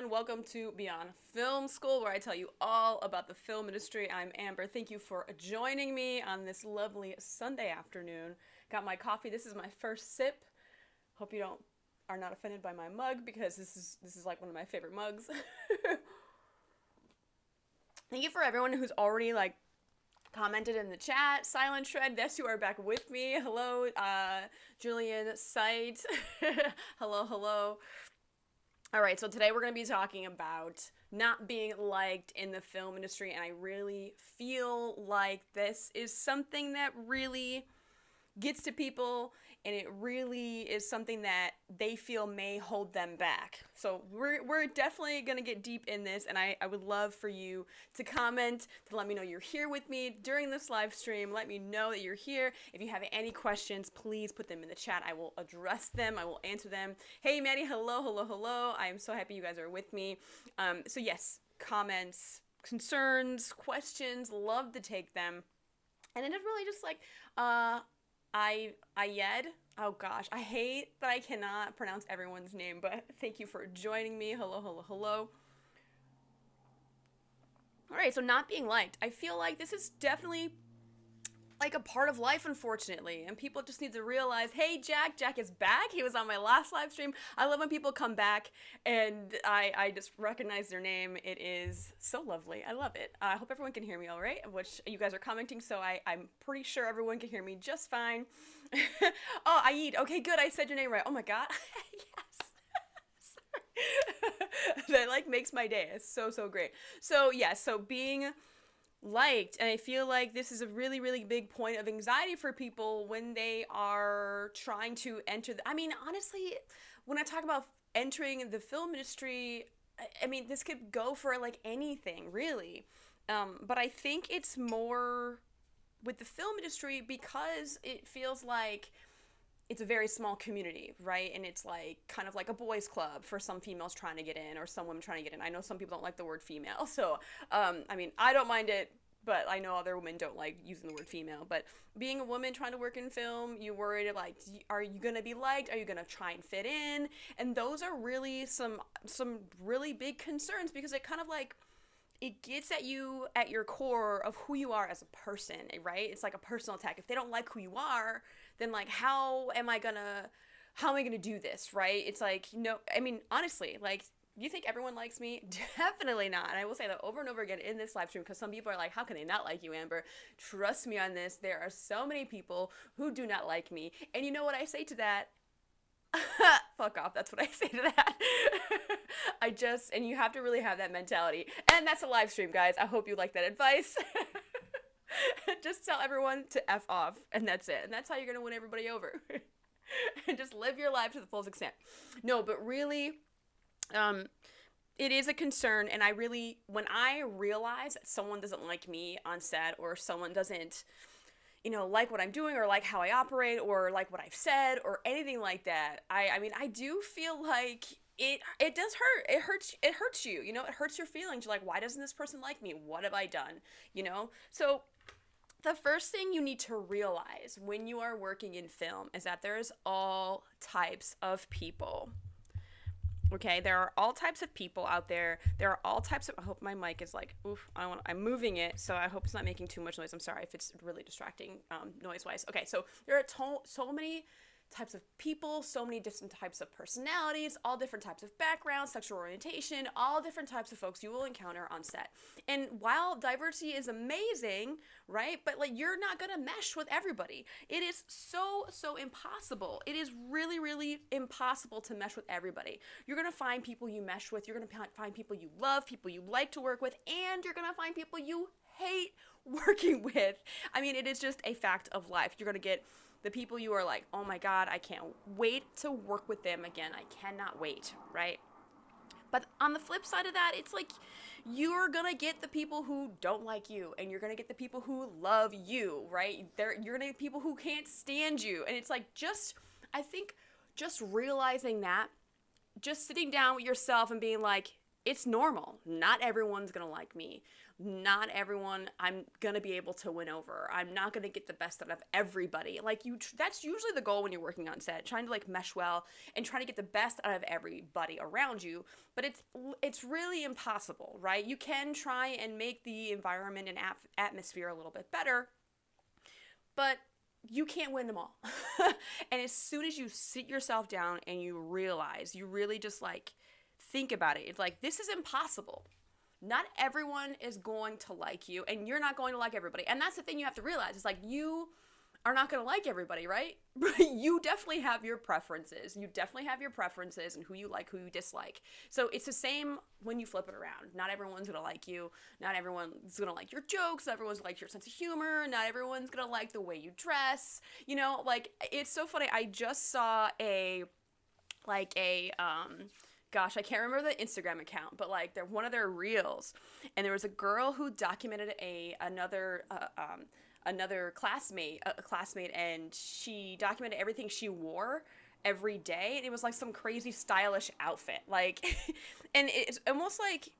And welcome to Beyond Film School, where I tell you all about the film industry. I'm Amber. Thank you for joining me on this lovely Sunday afternoon. Got my coffee. This is my first sip. Hope you don't are not offended by my mug because this is like one of my favorite mugs. Thank you for everyone who's already commented in the chat. Silent Shred, yes, you are back with me. Hello, Julian Sight. Hello, hello. All right, so today we're going to be talking about not being liked in the film industry, and I really feel like this is something that really gets to people, and it really is something that they feel may hold them back. So we're definitely going to get deep in this, and I would love for you to comment, to let me know you're here with me during this live stream. Let me know that you're here. If you have any questions, please put them in the chat. I will address them. I will answer them. Hey, Maddie, hello, hello, hello. I am so happy you guys are with me. So yes, comments, concerns, questions, love to take them. And it is really just Ayed. Oh gosh, I hate that I cannot pronounce everyone's name, but thank you for joining me. Hello, hello, hello. All right, so not being liked. I feel like this is definitely like a part of life, unfortunately, and people just need to realize, hey, Jack is back. He was on my last live stream. I love when people come back and I just recognize their name. It is so lovely. I love it. I hope everyone can hear me all right, which you guys are commenting, so I'm pretty sure everyone can hear me just fine. Oh, Ayed. Okay, good. I said your name right. Oh my god. Yes. That makes my day. It's so great. So yeah, so being liked, and I feel like this is a really big point of anxiety for people when they are trying to enter I mean, honestly, when I talk about entering the film industry, I mean, this could go for anything really, but I think it's more with the film industry because it feels like it's a very small community, right? And it's kind of like a boys club for some females trying to get in or some women trying to get in. I know some people don't like the word female, so I mean, I don't mind it, but I know other women don't like using the word female. But being a woman trying to work in film, you worried are you gonna be liked? Are you gonna try and fit in? And those are really some really big concerns because it kind of it gets at you at your core of who you are as a person, right? It's like a personal attack. If they don't like who you are, then how am I gonna do this, right? It's like, no, I mean, honestly, you think everyone likes me? Definitely not. And I will say that over and over again in this live stream because some people are like, how can they not like you, Amber? Trust me on this. There are so many people who do not like me. And you know what I say to that? Fuck off. That's what I say to that. And you have to really have that mentality. And that's a live stream, guys. I hope you like that advice. Just tell everyone to F off, and that's it. And that's how you're going to win everybody over. And just live your life to the fullest extent. No, but really, it is a concern. And when I realize that someone doesn't like me on set or someone doesn't like what I'm doing or like how I operate or like what I've said or anything like that, I mean, I do feel like it does hurt. It hurts you, it hurts your feelings. You're like, why doesn't this person like me? What have I done? So the first thing you need to realize when you are working in film is that there's all types of people. Okay, there are all types of people out there. There are all types of. I hope my mic is oof. I'm moving it, so I hope it's not making too much noise. I'm sorry if it's really distracting noise-wise. Okay, so there are so many types of people, so many different types of personalities, all different types of backgrounds, sexual orientation, all different types of folks you will encounter on set. And while diversity is amazing, right? But you're not gonna mesh with everybody. It is so impossible. It is really impossible to mesh with everybody. You're gonna find people you mesh with. You're gonna find people you love, people you like to work with, and you're gonna find people you hate working with. I mean, it is just a fact of life. You're gonna get the people you are like, oh my god, I can't wait to work with them again. I cannot wait, right? But on the flip side of that, it's you're gonna get the people who don't like you, and you're gonna get the people who love you, right? You're gonna get people who can't stand you, and it's I think just realizing that, just sitting down with yourself and being like, it's normal. Not everyone's gonna like me. not everyone I'm gonna be able to win over. I'm not gonna get the best out of everybody. Like that's usually the goal when you're working on set, trying to like mesh well and trying to get the best out of everybody around you. But it's really impossible, right? You can try and make the environment and atmosphere a little bit better, but you can't win them all. And as soon as you sit yourself down and you realize, you really just like think about it, it's like, this is impossible. Not everyone is going to like you, and you're not going to like everybody. And that's the thing you have to realize. It's like, you are not going to like everybody, right? You definitely have your preferences. You definitely have your preferences and who you like, who you dislike. So it's the same when you flip it around. Not everyone's going to like you. Not everyone's going to like your jokes. Not everyone's going to like your sense of humor. Not everyone's going to like the way you dress. You know, like, it's so funny. I just saw gosh, I can't remember the Instagram account, but like they're one of their reels, and there was a girl who documented another classmate, and she documented everything she wore every day, and it was like some crazy stylish outfit, like, and it's almost like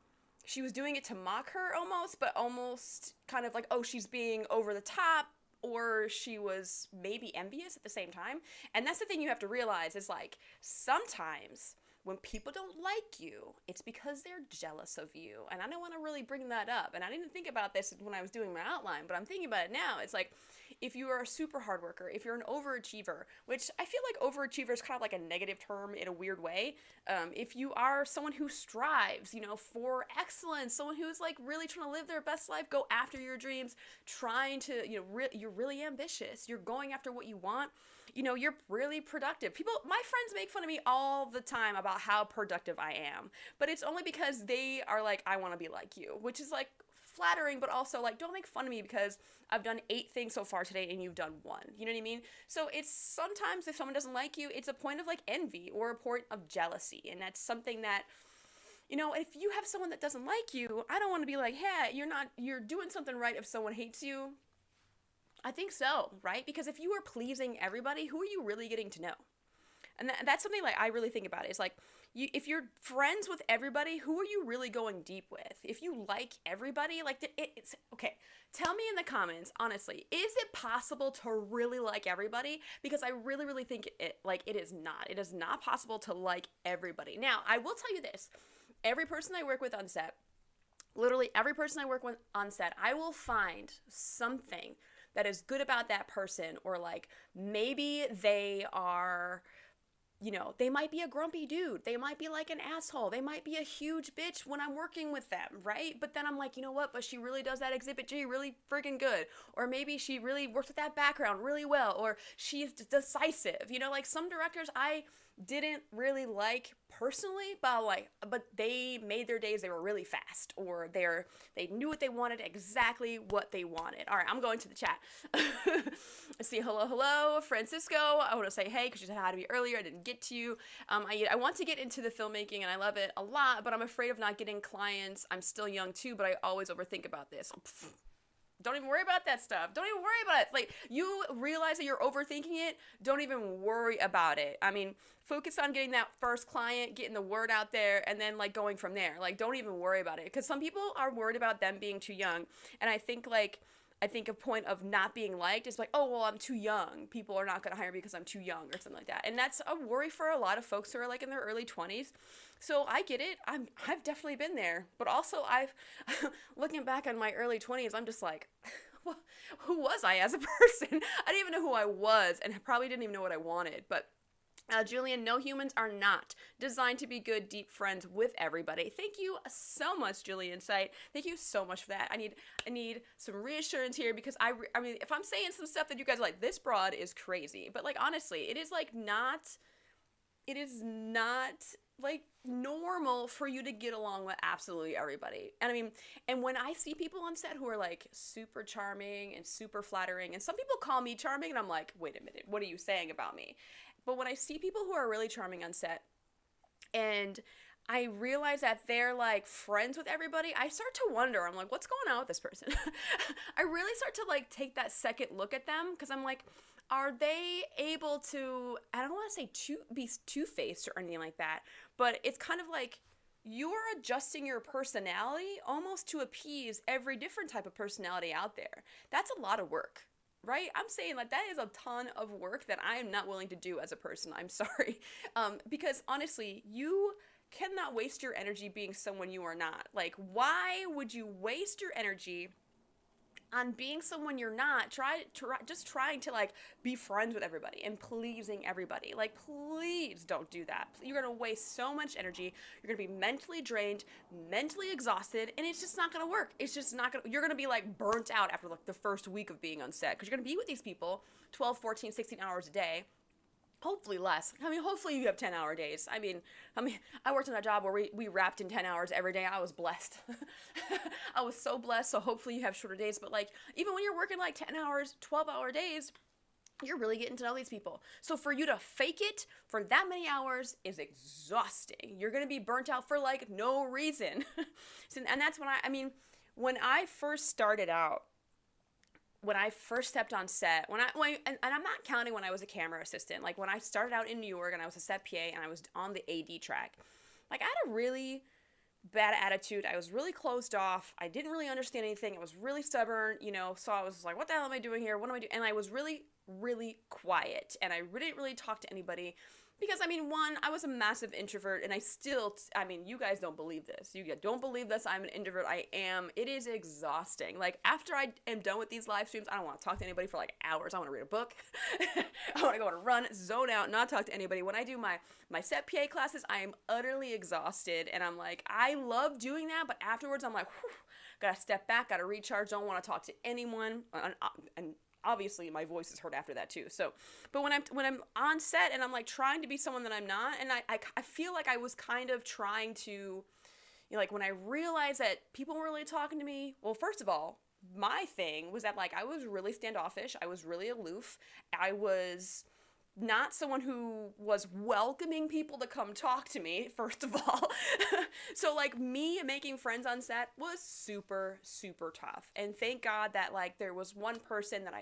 she was doing it to mock her almost, but almost kind of like, oh, she's being over the top, or she was maybe envious at the same time. And that's the thing you have to realize is like, sometimes when people don't like you, it's because they're jealous of you. And I don't want to really bring that up. And I didn't think about this when I was doing my outline, but I'm thinking about it now. It's like, if you are a super hard worker, if you're an overachiever, which I feel like overachiever is kind of like a negative term in a weird way. If you are someone who strives, you know, for excellence, someone who's like really trying to live their best life, go after your dreams, trying to, you know, you're really ambitious, you're going after what you want, you know, you're really productive. My friends make fun of me all the time about how productive I am, but it's only because they are like, I want to be like you, which is like flattering, but also like, don't make fun of me because I've done 8 things so far today and you've done 1. You know what I mean? So it's sometimes if someone doesn't like you, it's a point of like envy or a point of jealousy. And that's something that, you know, if you have someone that doesn't like you, I don't want to be like, hey, you're doing something right if someone hates you. I think so, right? Because if you are pleasing everybody, who are you really getting to know? And that's something like I really think about. It's like, if you're friends with everybody, who are you really going deep with? If you like everybody, like, it's okay. Tell me in the comments, honestly, is it possible to really like everybody? Because I really, really think it is not. It is not possible to like everybody. Now, I will tell you this. Every person I work with on set, literally every person I work with on set, I will find something that is good about that person, or like maybe they are, you know, they might be a grumpy dude. They might be like an asshole. They might be a huge bitch when I'm working with them, right? But then I'm like, you know what? But she really does that Exhibit G really freaking good. Or maybe she really works with that background really well. Or she's decisive. You know, like some directors I didn't really like personally, but they made their days, they were really fast, or they knew what they wanted, exactly what they wanted. All right, I'm going to the chat. I see hello Francisco. I want to say hey because you said hi to me earlier. I didn't get to you. I want to get into the filmmaking and I love it a lot, but I'm afraid of not getting clients. I'm still young too, but I always overthink about this. Don't even worry about that stuff. Don't even worry about it. Like, you realize that you're overthinking it, don't even worry about it. I mean, focus on getting that first client, getting the word out there, and then like going from there. Like, don't even worry about it, because some people are worried about them being too young. And I think a point of not being liked is like, oh, well, I'm too young. People are not going to hire me because I'm too young or something like that. And that's a worry for a lot of folks who are like in their early 20s. So I get it. I've definitely been there. But also looking back on my early 20s, I'm just like, who was I as a person? I didn't even know who I was, and probably didn't even know what I wanted. But Julian, no, humans are not designed to be good, deep friends with everybody. Thank you so much, Julian Sight. Thank you so much for that. I need some reassurance here, because I mean, if I'm saying some stuff that you guys are like, this broad is crazy, but like, honestly, it is not like normal for you to get along with absolutely everybody. And I mean, and when I see people on set who are like super charming and super flattering, and some people call me charming, and I'm like, wait a minute, what are you saying about me? But when I see people who are really charming on set, and I realize that they're like friends with everybody, I start to wonder, I'm like, what's going on with this person? I really start to like take that second look at them, because I'm like, are they able to, I don't want to say be two-faced or anything like that, but it's kind of like, you're adjusting your personality almost to appease every different type of personality out there. That's a lot of work, right? I'm saying like that is a ton of work that I am not willing to do as a person. I'm sorry. Because honestly, you cannot waste your energy being someone you are not. Like, why would you waste your energy on being someone you're not, just trying to like be friends with everybody and pleasing everybody? Like, please don't do that. You're gonna waste so much energy. You're gonna be mentally drained, mentally exhausted, and it's just not gonna work. It's just not gonna, you're gonna be like burnt out after like the first week of being on set, because you're gonna be with these people 12, 14, 16 hours a day. Hopefully less. I mean, hopefully you have 10-hour days. I mean, I worked in a job where we wrapped in 10 hours every day. I was blessed. I was so blessed. So hopefully you have shorter days. But like, even when you're working like 10 hours, 12-hour days, you're really getting to know these people. So for you to fake it for that many hours is exhausting. You're going to be burnt out for like no reason. And that's when when I first started out, when I first stepped on set, and I'm not counting when I was a camera assistant, like when I started out in New York and I was a set PA and I was on the AD track, like I had a really bad attitude. I was really closed off. I didn't really understand anything. I was really stubborn, so I was like, what the hell am I doing here? What am I doing? And I was really, really quiet, and I didn't really talk to anybody. Because, one, I was a massive introvert, and you guys don't believe this. You don't believe this. I'm an introvert. I am. It is exhausting. Like, after I am done with these live streams, I don't want to talk to anybody for, like, hours. I want to read a book. I want to go on a run, zone out, not talk to anybody. When I do my set PA classes, I am utterly exhausted, and I'm like, I love doing that, but afterwards, I'm like, whew, gotta step back, gotta recharge, don't want to talk to anyone, and obviously my voice is heard after that too. So, but when I'm on set and I'm like trying to be someone that I'm not, and I feel like I was kind of trying to, like when I realized that people weren't really talking to me, well, first of all, my thing was that like I was really standoffish, I was really aloof, I was not someone who was welcoming people to come talk to me, first of all. So like me making friends on set was super, super tough. And thank God that like there was one person that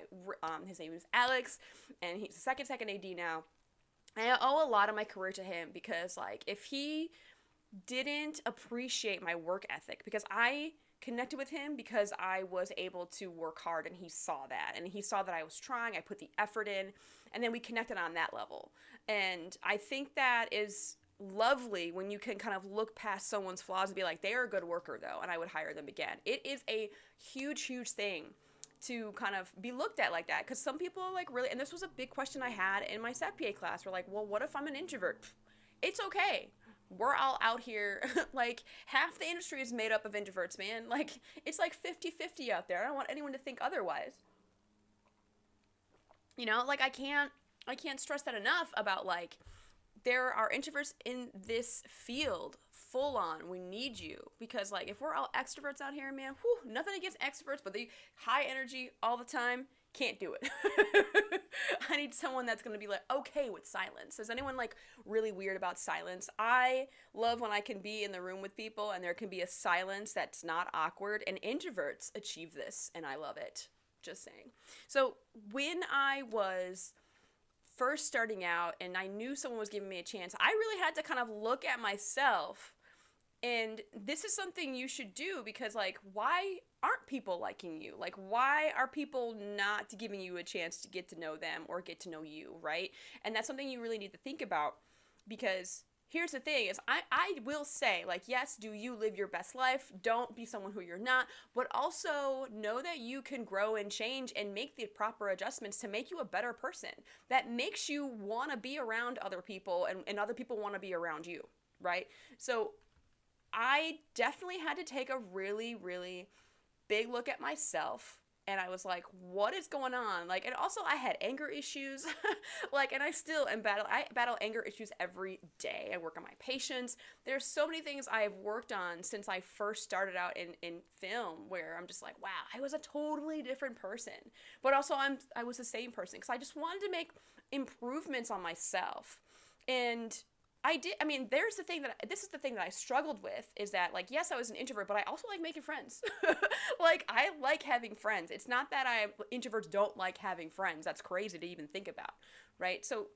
his name is Alex, and he's a second AD now. And I owe a lot of my career to him, because like if he didn't appreciate my work ethic, because I connected with him because I was able to work hard, and he saw that, and he saw that I was trying, I put the effort in, and then we connected on that level. And I think that is lovely when you can kind of look past someone's flaws and be like, they are a good worker though, and I would hire them again. It is a huge, huge thing to kind of be looked at like that, because some people are like really, and this was a big question I had in my set PA class, were like, well, what if I'm an introvert? It's okay. We're all out here, like, half the industry is made up of introverts, man. Like, it's like 50-50 out there. I don't want anyone to think otherwise. Like, I can't stress that enough about, like, there are introverts in this field, full on. We need you, because, like, if we're all extroverts out here, man, whew, nothing against extroverts, but they high energy all the time, can't do it. I need someone that's going to be like okay with silence. Is anyone like really weird about silence? I love when I can be in the room with people and there can be a silence that's not awkward, and introverts achieve this, and I love it. Just saying. So when I was first starting out and I knew someone was giving me a chance, I really had to kind of look at myself. And this is something you should do, because like, why aren't people liking you? Like, why are people not giving you a chance to get to know them or get to know you, right? And that's something you really need to think about, because here's the thing is, I will say, like, yes, do you live your best life? Don't be someone who you're not, but also know that you can grow and change and make the proper adjustments to make you a better person that makes you want to be around other people, and other people want to be around you, right? So I definitely had to take a really, really big look at myself, and I was like, what is going on? Like, and also I had anger issues, like, and I still battle anger issues every day. I work on my patience. There's so many things I've worked on since I first started out in film, where I'm just like, wow, I was a totally different person, but also I was the same person, because I just wanted to make improvements on myself. And I did. This is the thing that I struggled with, is that, like, yes, I was an introvert, but I also like making friends. Like, I like having friends. It's not that introverts don't like having friends. That's crazy to even think about, right? So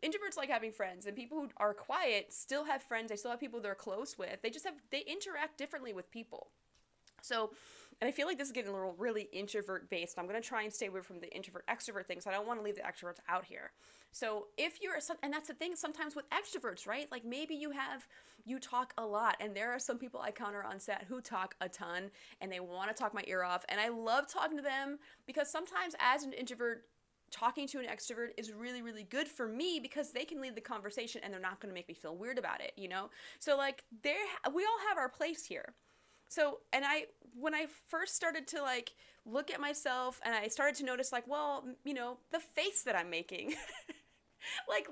introverts like having friends, and people who are quiet still have friends. They still have people they're close with. They interact differently with people. So, and I feel like this is getting a little really introvert based. I'm going to try and stay away from the introvert extrovert thing. So I don't want to leave the extroverts out here. So if you're, and that's the thing sometimes with extroverts, right? Like maybe you talk a lot, and there are some people I encounter on set who talk a ton and they want to talk my ear off. And I love talking to them because sometimes as an introvert, talking to an extrovert is really, really good for me because they can lead the conversation and they're not going to make me feel weird about it, you know? So like we all have our place here. So, and when I first started to like look at myself and I started to notice like, well, you know, the face that I'm making, like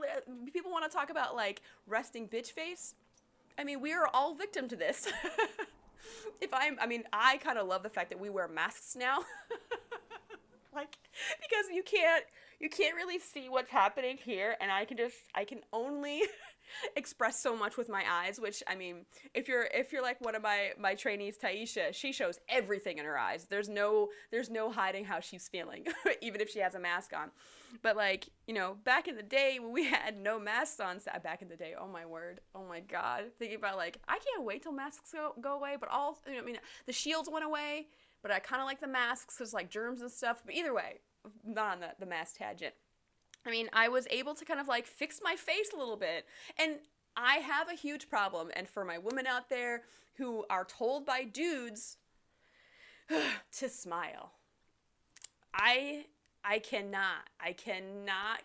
people want to talk about like resting bitch face. I mean, we are all victim to this. I kind of love the fact that we wear masks now. Like, because you can't really see what's happening here, and I can only express so much with my eyes, which, I mean, if you're like one of my trainees, Taisha, she shows everything in her eyes. There's no hiding how she's feeling, even if she has a mask on. But like, you know, back in the day when we had no masks on, back in the day, oh my word, oh my God, thinking about like, I can't wait till masks go away, but all, you know, I mean, the shields went away, but I kind of like the masks because like germs and stuff. But either way, not on the mask tangent. I mean, I was able to kind of like fix my face a little bit. And I have a huge problem. And for my women out there who are told by dudes to smile, I cannot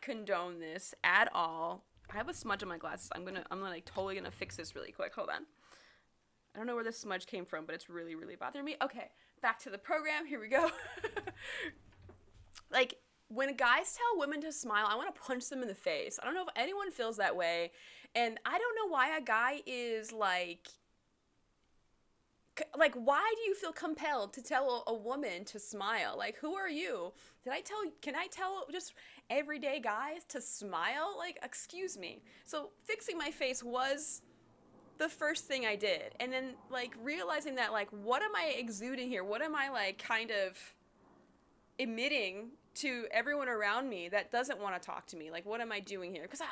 condone this at all. I have a smudge on my glasses. I'm like totally gonna fix this really quick. Hold on. I don't know where this smudge came from, but it's really, really bothering me. Okay, back to the program. Here we go. Like, when guys tell women to smile, I want to punch them in the face. I don't know if anyone feels that way. And I don't know why a guy is like, why do you feel compelled to tell a woman to smile? Like, who are you? Can I tell just everyday guys to smile? Like, excuse me. So fixing my face was the first thing I did. And then like realizing that like, what am I exuding here? What am I like kind of emitting to everyone around me that doesn't want to talk to me? Like, what am I doing here? Because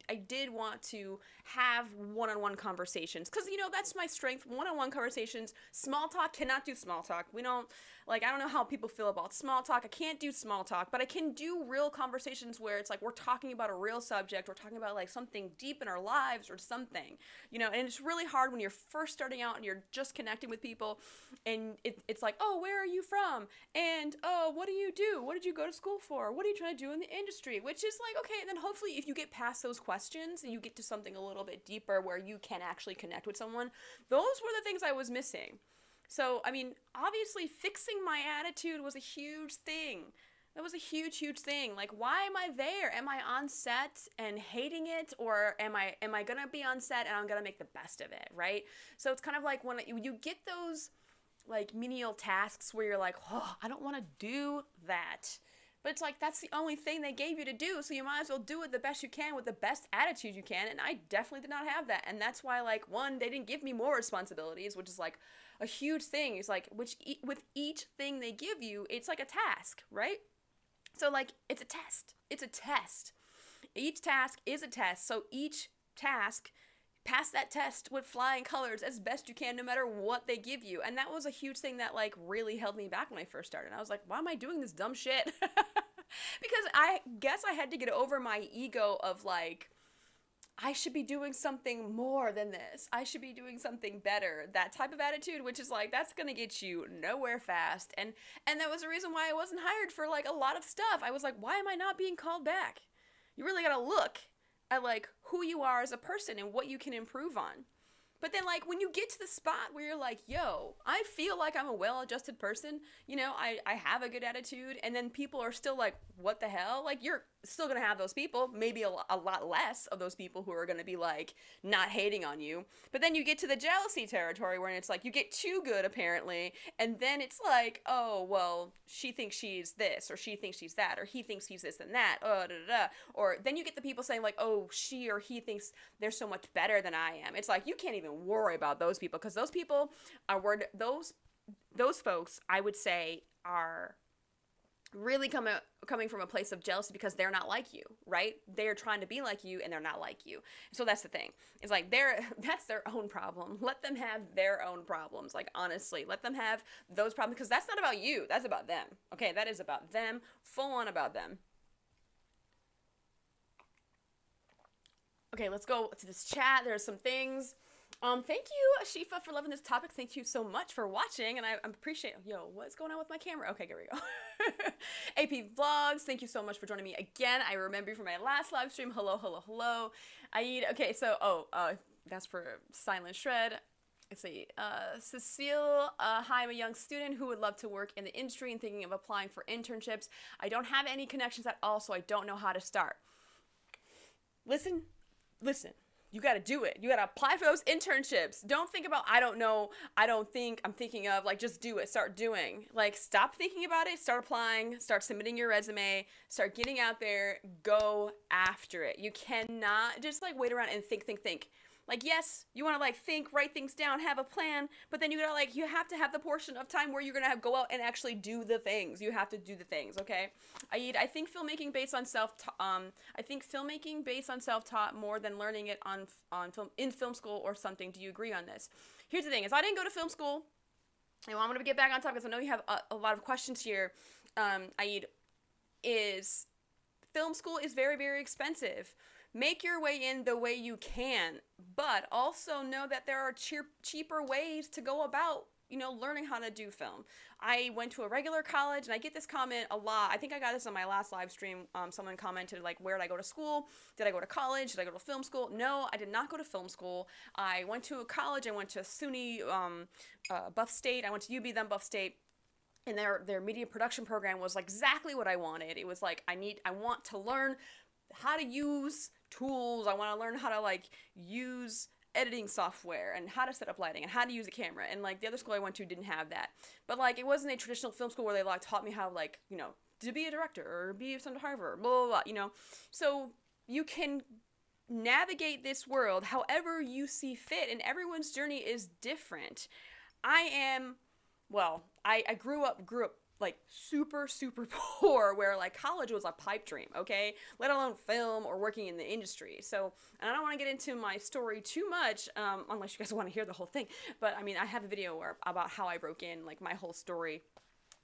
I did want to have one-on-one conversations, because, you know, that's my strength. One-on-one conversations. Small talk, cannot do small talk. We don't, like, I don't know how people feel about small talk. I can't do small talk, but I can do real conversations where it's like we're talking about a real subject. We're talking about like something deep in our lives or something, you know. And it's really hard when you're first starting out and you're just connecting with people, and it's like, oh, where are you from? And oh, what do you do? What did you go to school for? What are you trying to do in the industry? Which is like, okay, and then hopefully if you get past those questions and you get to something a little bit deeper where you can actually connect with someone, those were the things I was missing. So, I mean, obviously fixing my attitude was a huge thing. That was a huge, huge thing. Like, why am I there? Am I on set and hating it? Or am I going to be on set and I'm going to make the best of it, right? So it's kind of like when you get those like menial tasks where you're like, oh, I don't want to do that. But it's like, that's the only thing they gave you to do, so you might as well do it the best you can with the best attitude you can, and I definitely did not have that. And that's why, like, one, they didn't give me more responsibilities, which is, like, a huge thing. It's like, with each thing they give you, it's like a task, right? So, like, it's a test. It's a test. Each task is a test, so each task, pass that test with flying colors as best you can, no matter what they give you. And that was a huge thing that like really held me back when I first started. I was like, why am I doing this dumb shit? Because I guess I had to get over my ego of like, I should be doing something more than this. I should be doing something better. That type of attitude, which is like, that's gonna get you nowhere fast. And that was the reason why I wasn't hired for like a lot of stuff. I was like, why am I not being called back? You really gotta look at like who you are as a person and what you can improve on. But then like when you get to the spot where you're like, yo, I feel like I'm a well-adjusted person, you know, I have a good attitude, and then people are still like, what the hell? Like, you're still gonna have those people, maybe a lot less of those people who are gonna be like not hating on you. But then you get to the jealousy territory where it's like you get too good apparently, and then it's like, oh, well, she thinks she's this, or she thinks she's that, or he thinks he's this and that, or then you get the people saying like, oh, she or he thinks they're so much better than I am. It's like, you can't even worry about those people, because those people are those folks, I would say, are really coming from a place of jealousy because they're not like you, right? They're trying to be like you and they're not like you. So that's the thing. It's like that's their own problem. Let them have their own problems. Like, honestly, let them have those problems, because that's not about you. That's about them. Okay, that is about them, full on about them. Okay, let's go to this chat. There's some things. Thank you, Ashifa, for loving this topic. Thank you so much for watching, and I appreciate. Yo, what's going on with my camera? Okay, here we go. AP Vlogs, thank you so much for joining me again. I remember you from my last live stream. Hello, hello, hello. Aid. Okay, so that's for Silent Shred. Let's see. Cecile, hi, I'm a young student who would love to work in the industry and thinking of applying for internships. I don't have any connections at all, so I don't know how to start. Listen. You got to do it. You got to apply for those internships. Don't think about, I don't know, I don't think, I'm thinking of, like, just do it. Start doing. Like, stop thinking about it. Start applying. Start submitting your resume. Start getting out there. Go after it. You cannot just, like, wait around and think. Like, yes, you want to, like, think, write things down, have a plan, but then you gotta, like, you have to have the portion of time where you're gonna go out and actually do the things. You have to do the things, okay? I think filmmaking based on self-taught more than learning it on film, in film school or something. Do you agree on this? Here's the thing, is I didn't go to film school, and I'm gonna get back on topic because I know you have a lot of questions here. Is film school is very, very expensive. Make your way in the way you can, but also know that there are cheaper ways to go about, learning how to do film. I went to a regular college, and I get this comment a lot. I think I got this on my last live stream. Someone commented, like, where did I go to school? Did I go to college? Did I go to film school? No, I did not go to film school. I went to a college. I went to SUNY, Buff State. I went to UB, then Buff State. And their media production program was, like, exactly what I wanted. It was like, I want to learn how to use tools. I want to learn how to, like, use editing software and how to set up lighting and how to use a camera. And, like, the other school I went to didn't have that. But, like, it wasn't a traditional film school where they, like, taught me how, like, to be a director or be a cinematographer, blah, blah, blah, So you can navigate this world however you see fit, and everyone's journey is different. I grew up like super, super poor, where, like, college was a pipe dream, okay? Let alone film or working in the industry. So, and I don't want to get into my story too much, unless you guys want to hear the whole thing. But, I mean, I have a video about how I broke in, like, my whole story.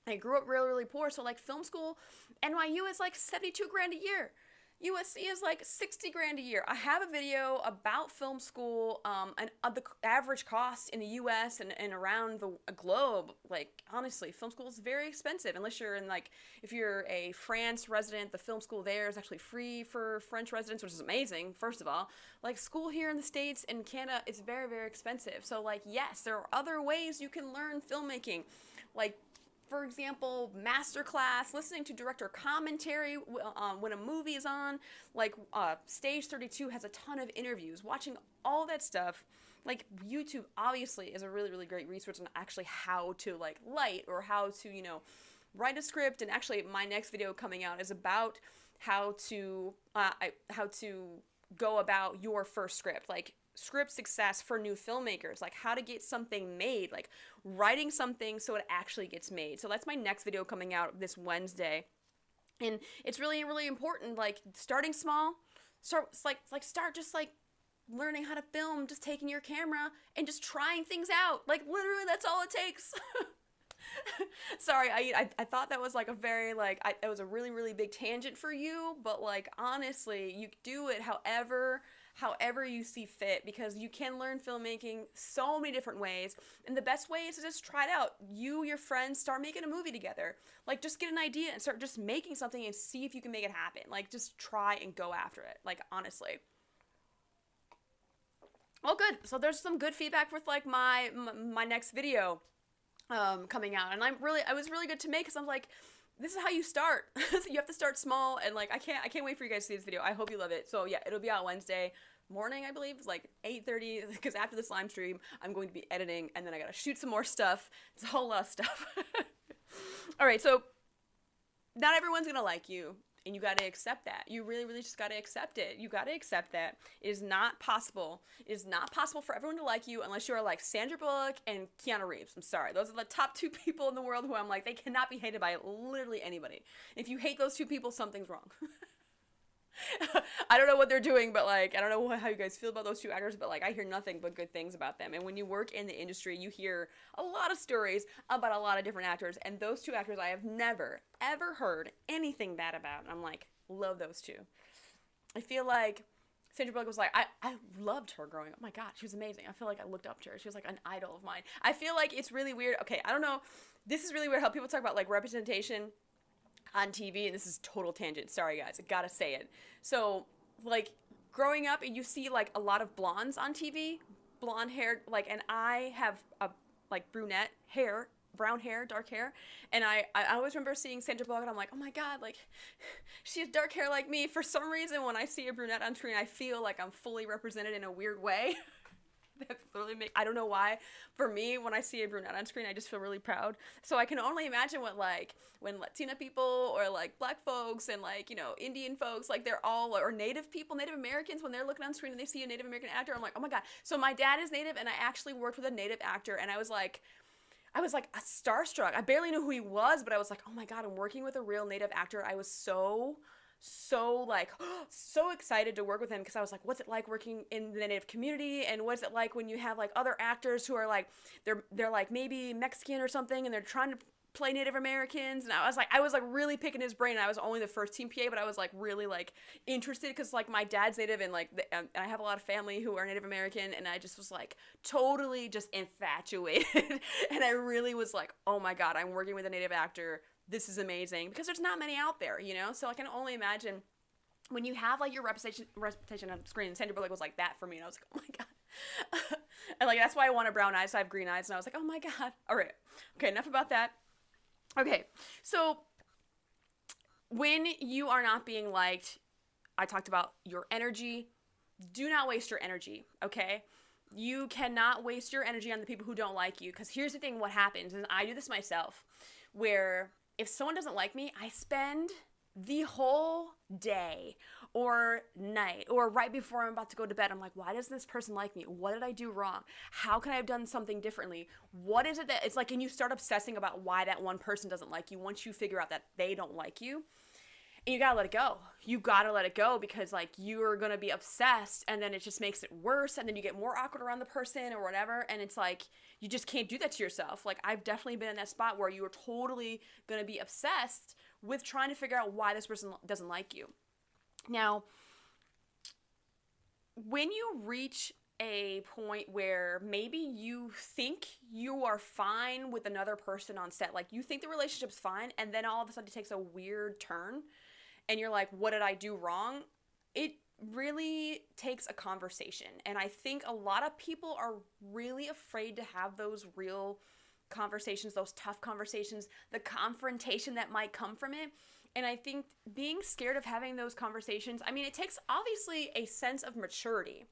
I grew up really, really poor. So, like, film school, NYU is like 72 grand a year. USC is like 60 grand a year. I have a video about film school, and the average cost in the US and around the globe. Like, honestly, film school is very expensive, unless you're in, like, if you're a France resident, the film school there is actually free for French residents, which is amazing, first of all. Like, school here in the States and Canada is very, very expensive. So, like, yes, there are other ways you can learn filmmaking. Like, for example, masterclass, listening to director commentary when a movie is on. Like, Stage 32 has a ton of interviews. Watching all that stuff. Like, YouTube obviously is a really, really great resource on actually how to, like, light, or how to, write a script. And actually, my next video coming out is about how to go about your first script. Like, script success for new filmmakers, like how to get something made, like writing something so it actually gets made. So that's my next video coming out this Wednesday. And it's really, really important, like, starting small, start just, like, learning how to film, just taking your camera and just trying things out. Like, literally, that's all it takes. Sorry, I thought that was, like, a very, like, it was a really, really big tangent for you, but, like, honestly, you do it however you see fit, because you can learn filmmaking so many different ways, and the best way is to just try it out. You, your friends, start making a movie together. Like, just get an idea and start just making something and see if you can make it happen. Like, just try and go after it, like, honestly. Oh, good. So there's some good feedback with, like, my next video coming out, and I was really good to make, because I'm like, this is how you start. You have to start small, and, like, I can't wait for you guys to see this video. I hope you love it. So yeah, it'll be out Wednesday morning, I believe. It's like 8:30, because after this live stream, I'm going to be editing, and then I gotta shoot some more stuff. It's a whole lot of stuff. All right, so not everyone's gonna like you. And you got to accept that. You really, really just got to accept it. You got to accept that it is not possible. It is not possible for everyone to like you unless you are like Sandra Bullock and Keanu Reeves. I'm sorry. Those are the top 2 people in the world who I'm like, they cannot be hated by literally anybody. If you hate those 2 people, something's wrong. I don't know what they're doing, but like, I don't know how you guys feel about those 2 actors, but like, I hear nothing but good things about them. And when you work in the industry, you hear a lot of stories about a lot of different actors, and those 2 actors I have never, ever heard anything bad about. And I'm like, love those 2. I feel like Sandra Bullock was like, I loved her growing up. Oh my God, she was amazing. I feel like I looked up to her. She was like an idol of mine. I feel like it's really weird. Okay, I don't know. This is really weird how people talk about like representation on TV, and this is total tangent. Sorry guys, I gotta say it. So like growing up, and you see like a lot of blondes on TV, blonde hair, like, and I have a like brunette hair, brown hair, dark hair, and I always remember seeing Sandra Bullock, and I'm like, oh my God, like she has dark hair like me. For some reason, when I see a brunette on screen, I feel like I'm fully represented in a weird way. That literally I don't know why. For me, when I see a brunette on screen, I just feel really proud. So I can only imagine what like when Latina people or like black folks and like, you know, Indian folks, like they're all, or Native people, Native Americans, when they're looking on screen and they see a Native American actor, I'm like, oh my God. So my dad is Native, and I actually worked with a Native actor, and I was like starstruck. I barely knew who he was, but I was like, oh my God, I'm working with a real Native actor. I was so like so excited to work with him, because I was like, what's it like working in the Native community, and what's it like when you have like other actors who are like they're like maybe Mexican or something, and they're trying to play Native Americans. And I was like really picking his brain, and I was only the first team PA, but I was like really like interested, because like my dad's Native, and like I have a lot of family who are Native American, and I just was like totally just infatuated. And I really was like, oh my God, I'm working with a Native actor. This is amazing, because there's not many out there, you know? So I can only imagine when you have like your representation on screen. Sandra Bullock was like that for me, and I was like, oh my God. And like, that's why I wanted brown eyes, so I have green eyes, and I was like, oh my God. All right. Okay, enough about that. Okay, so when you are not being liked, I talked about your energy. Do not waste your energy, okay? You cannot waste your energy on the people who don't like you, because here's the thing, what happens, and I do this myself, where if someone doesn't like me, I spend the whole day or night or right before I'm about to go to bed, I'm like, why doesn't this person like me? What did I do wrong? How can I have done something differently? What is it that it's like, and you start obsessing about why that one person doesn't like you once you figure out that they don't like you. And you gotta let it go. You gotta let it go, because like you're gonna be obsessed, and then it just makes it worse, and then you get more awkward around the person or whatever, and it's like you just can't do that to yourself. Like I've definitely been in that spot where you are totally gonna be obsessed with trying to figure out why this person doesn't like you. Now, when you reach a point where maybe you think you are fine with another person on set, like you think the relationship's fine, and then all of a sudden it takes a weird turn, and you're like, what did I do wrong? It really takes a conversation. And I think a lot of people are really afraid to have those real conversations, those tough conversations, the confrontation that might come from it. And I think being scared of having those conversations, I mean, it takes obviously a sense of maturity.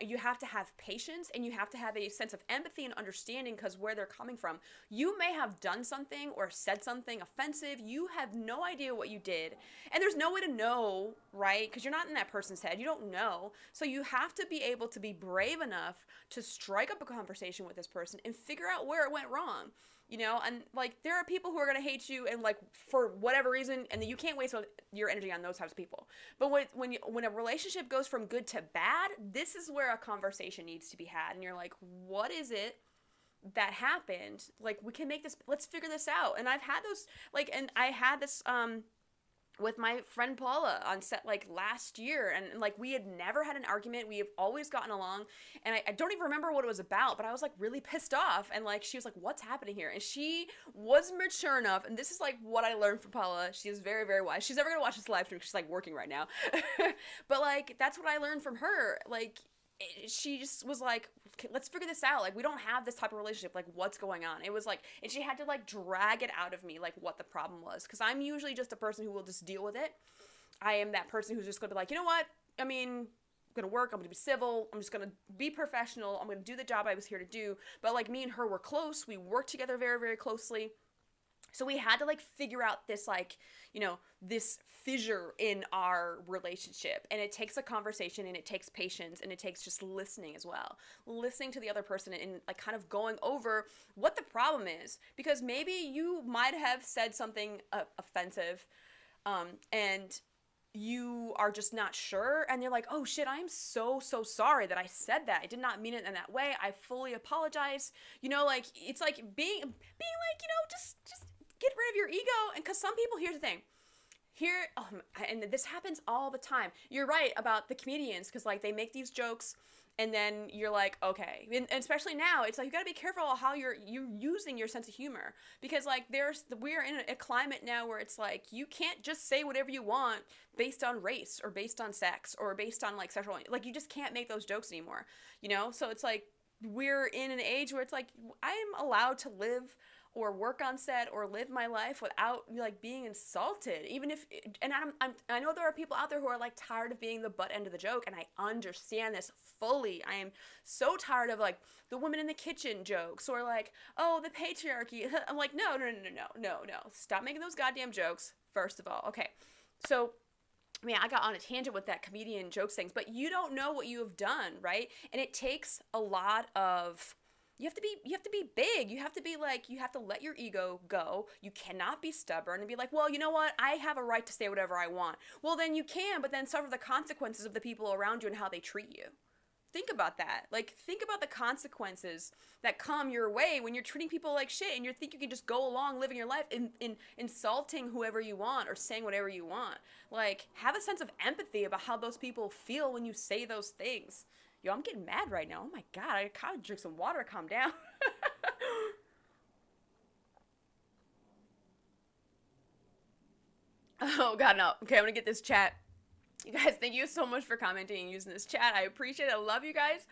You have to have patience, and you have to have a sense of empathy and understanding, because where they're coming from, you may have done something or said something offensive. You have no idea what you did, and there's no way to know, right? Because you're not in that person's head. You don't know. So you have to be able to be brave enough to strike up a conversation with this person and figure out where it went wrong. You know, and like there are people who are going to hate you, and like for whatever reason, and you can't waste your energy on those types of people. But when a relationship goes from good to bad, this is where a conversation needs to be had. And you're like, what is it that happened? Like, we can make this, let's figure this out. And I've had those, like, and I had this with my friend Paula on set like last year, and like we had never had an argument. We have always gotten along, and I don't even remember what it was about, but I was like really pissed off, and like she was like, what's happening here? And she was mature enough, and this is like what I learned from Paula. She is very, very wise. She's never gonna watch this live stream, she's like working right now. But like that's what I learned from her. Like she just was like, okay, let's figure this out. Like, we don't have this type of relationship. Like, what's going on? It was like, and she had to like drag it out of me, like what the problem was. Because I'm usually just a person who will just deal with it. I am that person who's just going to be like, you know what? I mean, I'm going to work. I'm going to be civil. I'm just going to be professional. I'm going to do the job I was here to do. But like me and her were close. We worked together very, very closely. So we had to like figure out this like, you know, this fissure in our relationship. And it takes a conversation and it takes patience and it takes just listening as well. Listening to the other person and like kind of going over what the problem is. Because maybe you might have said something offensive and you are just not sure and you're like, oh shit, I'm so sorry that I said that. I did not mean it in that way. I fully apologize. You know, like it's like being like, you know, just get rid of your ego. And because some people, here's the thing, and this happens all the time. You're right about the comedians, because like they make these jokes and then you're like, okay. And especially now, it's like you got to be careful how you're using your sense of humor, because like we're in a climate now where it's like you can't just say whatever you want based on race or based on sex or based on like sexual, like you just can't make those jokes anymore, you know? So it's like we're in an age where it's like I'm allowed to live or work on set or live my life without like being insulted, even if, and I know there are people out there who are like tired of being the butt end of the joke, and I understand this fully. I am so tired of like the woman in the kitchen jokes or like, oh, the patriarchy. I'm like, no, stop making those goddamn jokes, first of all. Okay, so I mean, I got on a tangent with that comedian jokes things, but you don't know what you have done, right? And it takes a lot of, you have to be big. You have to be like, you have to let your ego go. You cannot be stubborn and be like, well, you know what? I have a right to say whatever I want. Well, then you can, but then suffer the consequences of the people around you and how they treat you. Think about that. Like, think about the consequences that come your way when you're treating people like shit and you think you can just go along living your life in insulting whoever you want or saying whatever you want. Like, have a sense of empathy about how those people feel when you say those things. Yo, I'm getting mad right now. Oh my God, I gotta drink some water to calm down. Oh God, no. Okay, I'm gonna get this chat. You guys, thank you so much for commenting and using this chat. I appreciate it. I love you guys.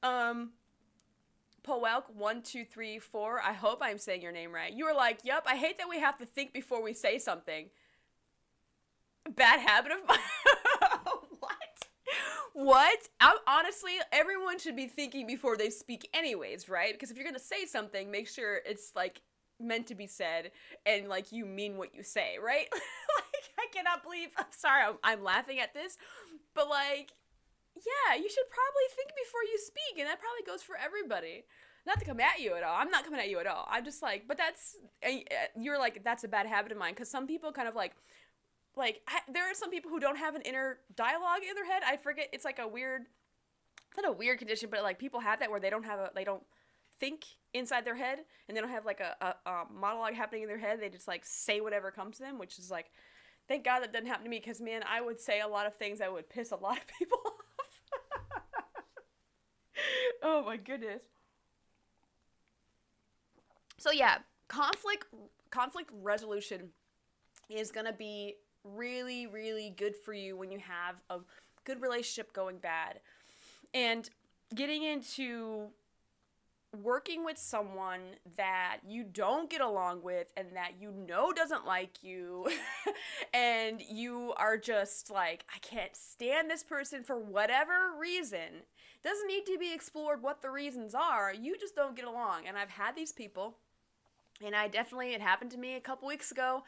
Powelk1234. I hope I'm saying your name right. You were like, yep, I hate that we have to think before we say something. Bad habit of mine. What? Honestly, everyone should be thinking before they speak anyways, right? Because if you're going to say something, make sure it's, like, meant to be said and, like, you mean what you say, right? Like, I cannot believe, I'm sorry, I'm laughing at this, but, like, yeah, you should probably think before you speak, and that probably goes for everybody. Not to come at you at all. I'm not coming at you at all. I'm just, like, but that's, you're like, that's a bad habit of mine, because some people kind of, like, there are some people who don't have an inner dialogue in their head. I forget, it's like a weird, it's not a weird condition, but like people have that where they don't think inside their head, and they don't have like a monologue happening in their head. They just like say whatever comes to them, which is like, thank God that doesn't happen to me, because man, I would say a lot of things that would piss a lot of people off. Oh my goodness. So yeah, conflict resolution is gonna be really, really good for you when you have a good relationship going bad. And getting into working with someone that you don't get along with and that you know doesn't like you and you are just like, I can't stand this person for whatever reason. Doesn't need to be explored what the reasons are. You just don't get along. And I've had these people, and it happened to me a couple weeks ago.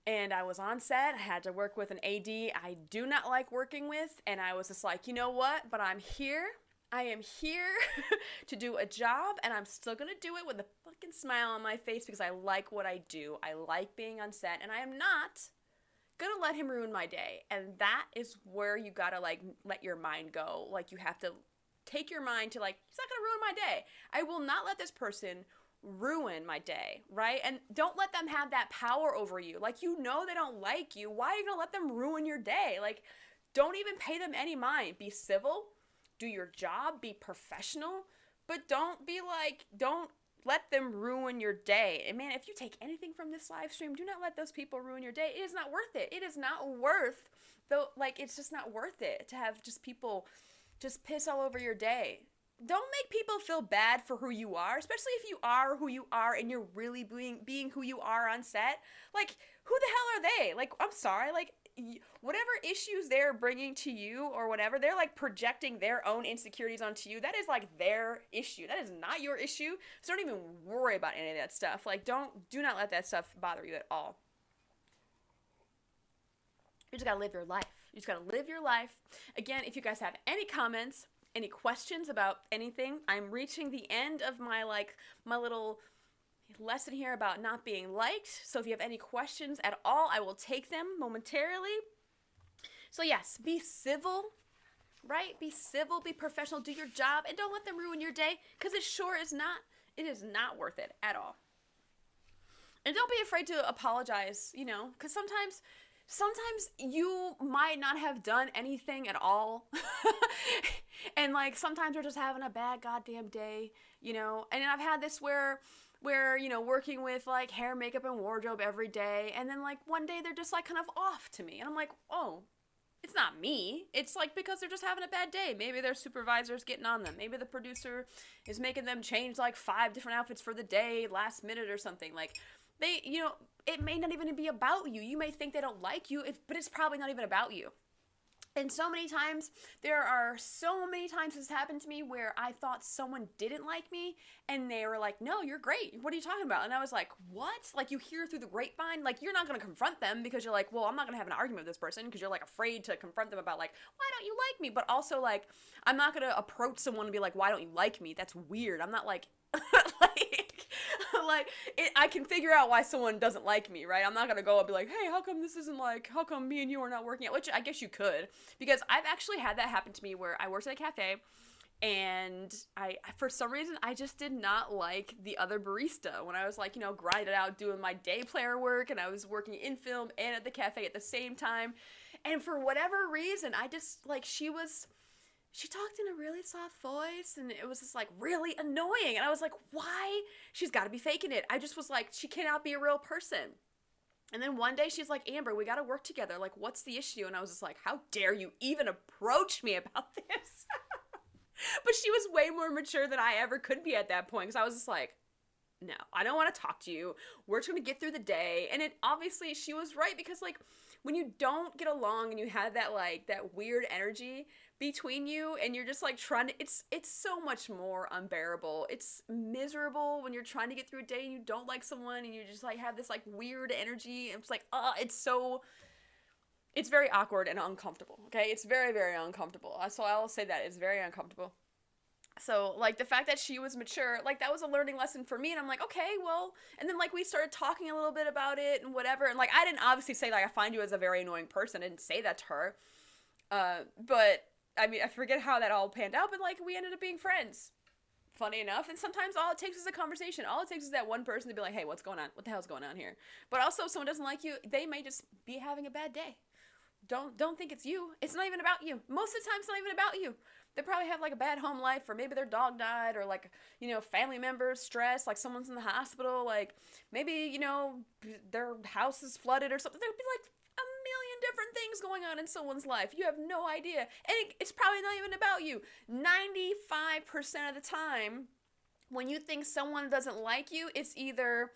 And I was on set, I had to work with an AD I do not like working with, and I was just like, you know what, but I'm here, I am here to do a job, and I'm still gonna do it with a fucking smile on my face because I like what I do. I like being on set, and I am not gonna let him ruin my day. And that is where you gotta, like, let your mind go. Like, you have to take your mind to, like, he's not gonna ruin my day. I will not let this person ruin my day, right? And don't let them have that power over you. Like, you know they don't like you. Why are you gonna let them ruin your day? Like, don't even pay them any mind. Be civil, do your job, be professional, but don't let them ruin your day. And man, if you take anything from this live stream, do not let those people ruin your day. It is not worth it. It is not worth, though, like, it's just not worth it to have just people just piss all over your day. Don't make people feel bad for who you are, especially if you are who you are and you're really being who you are on set. Like, who the hell are they? Like, I'm sorry. Like, whatever issues they're bringing to you or whatever, they're like projecting their own insecurities onto you. That is like their issue. That is not your issue. So don't even worry about any of that stuff. Like, do not let that stuff bother you at all. You just gotta live your life. You just gotta live your life. Again, if you guys have any comments, any questions about anything, I'm reaching the end of my little lesson here about not being liked. So if you have any questions at all, I will take them momentarily. So yes, be civil, right? Be civil, be professional, do your job, and don't let them ruin your day, because it sure is not. It is not worth it at all. And don't be afraid to apologize, because sometimes you might not have done anything at all. And like sometimes you're just having a bad goddamn day, and I've had this where working with like hair, makeup, and wardrobe every day, and then like one day they're just like kind of off to me, and I'm like, oh, it's not me. It's like because they're just having a bad day. Maybe their supervisor's getting on them. Maybe the producer is making them change like 5 different outfits for the day last minute or something. Like they, it may not even be about you. You may think they don't like you, but it's probably not even about you. And there are so many times this happened to me where I thought someone didn't like me, and they were like, no, you're great. What are you talking about? And I was like, what? Like, you hear through the grapevine? Like, you're not going to confront them because you're like, well, I'm not going to have an argument with this person, because you're like afraid to confront them about like, why don't you like me? But also like, I'm not going to approach someone and be like, why don't you like me? That's weird. I'm not like, I can figure out why someone doesn't like me, right? I'm not gonna go and be like, hey, how come me and you are not working out? Which I guess you could, because I've actually had that happen to me where I worked at a cafe, and I for some reason, I just did not like the other barista when I was like, grinding out doing my day player work, and I was working in film and at the cafe at the same time. And for whatever reason, I just, like, she talked in a really soft voice, and it was just like really annoying. And I was like, why? She's got to be faking it. I just was like, she cannot be a real person. And then one day she's like, Amber, we got to work together. Like, what's the issue? And I was just like, how dare you even approach me about this? But she was way more mature than I ever could be at that point. Because I was just like, no, I don't want to talk to you. We're just going to get through the day. And obviously she was right, because like when you don't get along and you have that weird energy between you, and you're just like trying to, it's so much more unbearable. It's miserable when you're trying to get through a day and you don't like someone, and you just like have this like weird energy, and it's like, it's very awkward and uncomfortable. Okay, it's very, very uncomfortable. So I'll say that it's very uncomfortable. So like the fact that she was mature, like that was a learning lesson for me, and I'm like, okay, well, and then like we started talking a little bit about it and whatever, and like I didn't obviously say like I find you as a very annoying person. I didn't say that to her, but I mean, I forget how that all panned out, but like we ended up being friends, funny enough. And sometimes all it takes is a conversation. All it takes is that one person to be like, hey, what's going on? What the hell's going on here? But also, if someone doesn't like you, they may just be having a bad day. Don't think it's you. It's not even about you. Most of the time, it's not even about you. They probably have like a bad home life, or maybe their dog died, or like, family members stress, like someone's in the hospital, like maybe, their house is flooded or something. There'd be like a million different things going on in someone's life. You have no idea. And it's probably not even about you. 95% of the time, when you think someone doesn't like you, it's either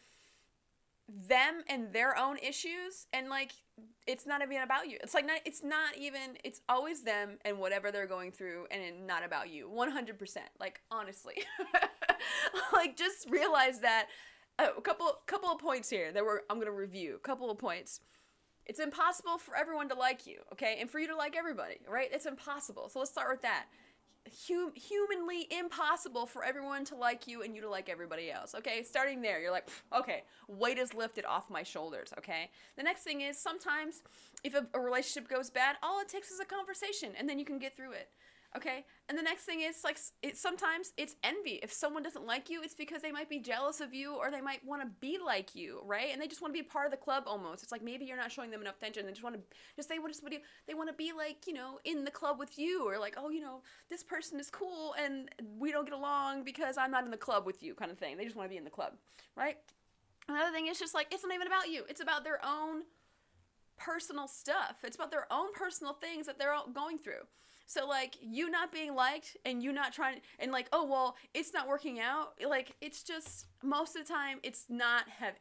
them and their own issues, and like it's not even about you. It's like it's always them and whatever they're going through, and not about you. 100%. Like, honestly. Like, just realize that. A couple of points here that I'm gonna review. A couple of points. It's impossible for everyone to like you, okay? And for you to like everybody, right? It's impossible. So let's start with that. Humanly impossible for everyone to like you and you to like everybody else, okay? Starting there, you're like, okay, weight is lifted off my shoulders, okay? The next thing is, sometimes if a relationship goes bad, all it takes is a conversation, and then you can get through it, okay? And the next thing is, like, sometimes it's envy. If someone doesn't like you, it's because they might be jealous of you, or they might want to be like you, right? And they just want to be a part of the club almost. It's like maybe you're not showing them enough attention. They just want to be like, in the club with you, or like, oh, this person is cool and we don't get along because I'm not in the club with you, kind of thing. They just want to be in the club, right? Another thing is just like, it's not even about you. It's about their own personal stuff. It's about their own personal things that they're all going through. So like you not being liked and you not trying and like, oh well, it's not working out. Like it's just most of the time it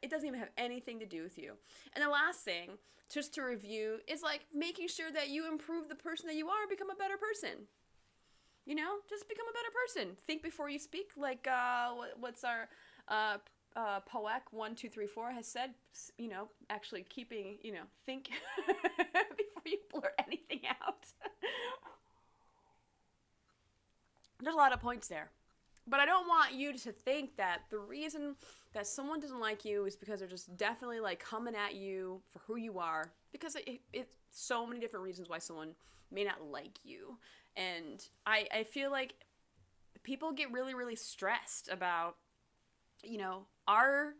doesn't even have anything to do with you. And the last thing, just to review, is like making sure that you improve the person that you are and become a better person. You know, just become a better person. Think before you speak. Like what's our Poec1234 has said, you know, actually keeping, you know, think before you blurt anything out. There's a lot of points there. But I don't want you to think that the reason that someone doesn't like you is because they're just definitely like coming at you for who you are. Because it's so many different reasons why someone may not like you. And I feel like people get really, really stressed about, you know, are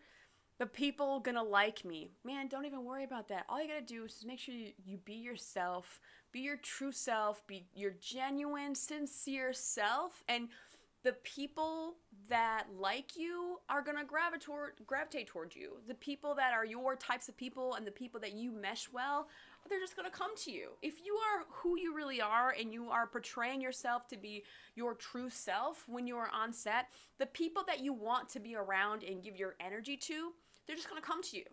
the people gonna like me? Man, don't even worry about that. All you gotta do is just make sure you be yourself, be your true self, be your genuine, sincere self, and the people that like you are gonna gravitate towards you. The people that are your types of people and the people that you mesh well, they're just gonna come to you. If you are who you really are and you are portraying yourself to be your true self when you are on set, the people that you want to be around and give your energy to, they're just gonna come to you.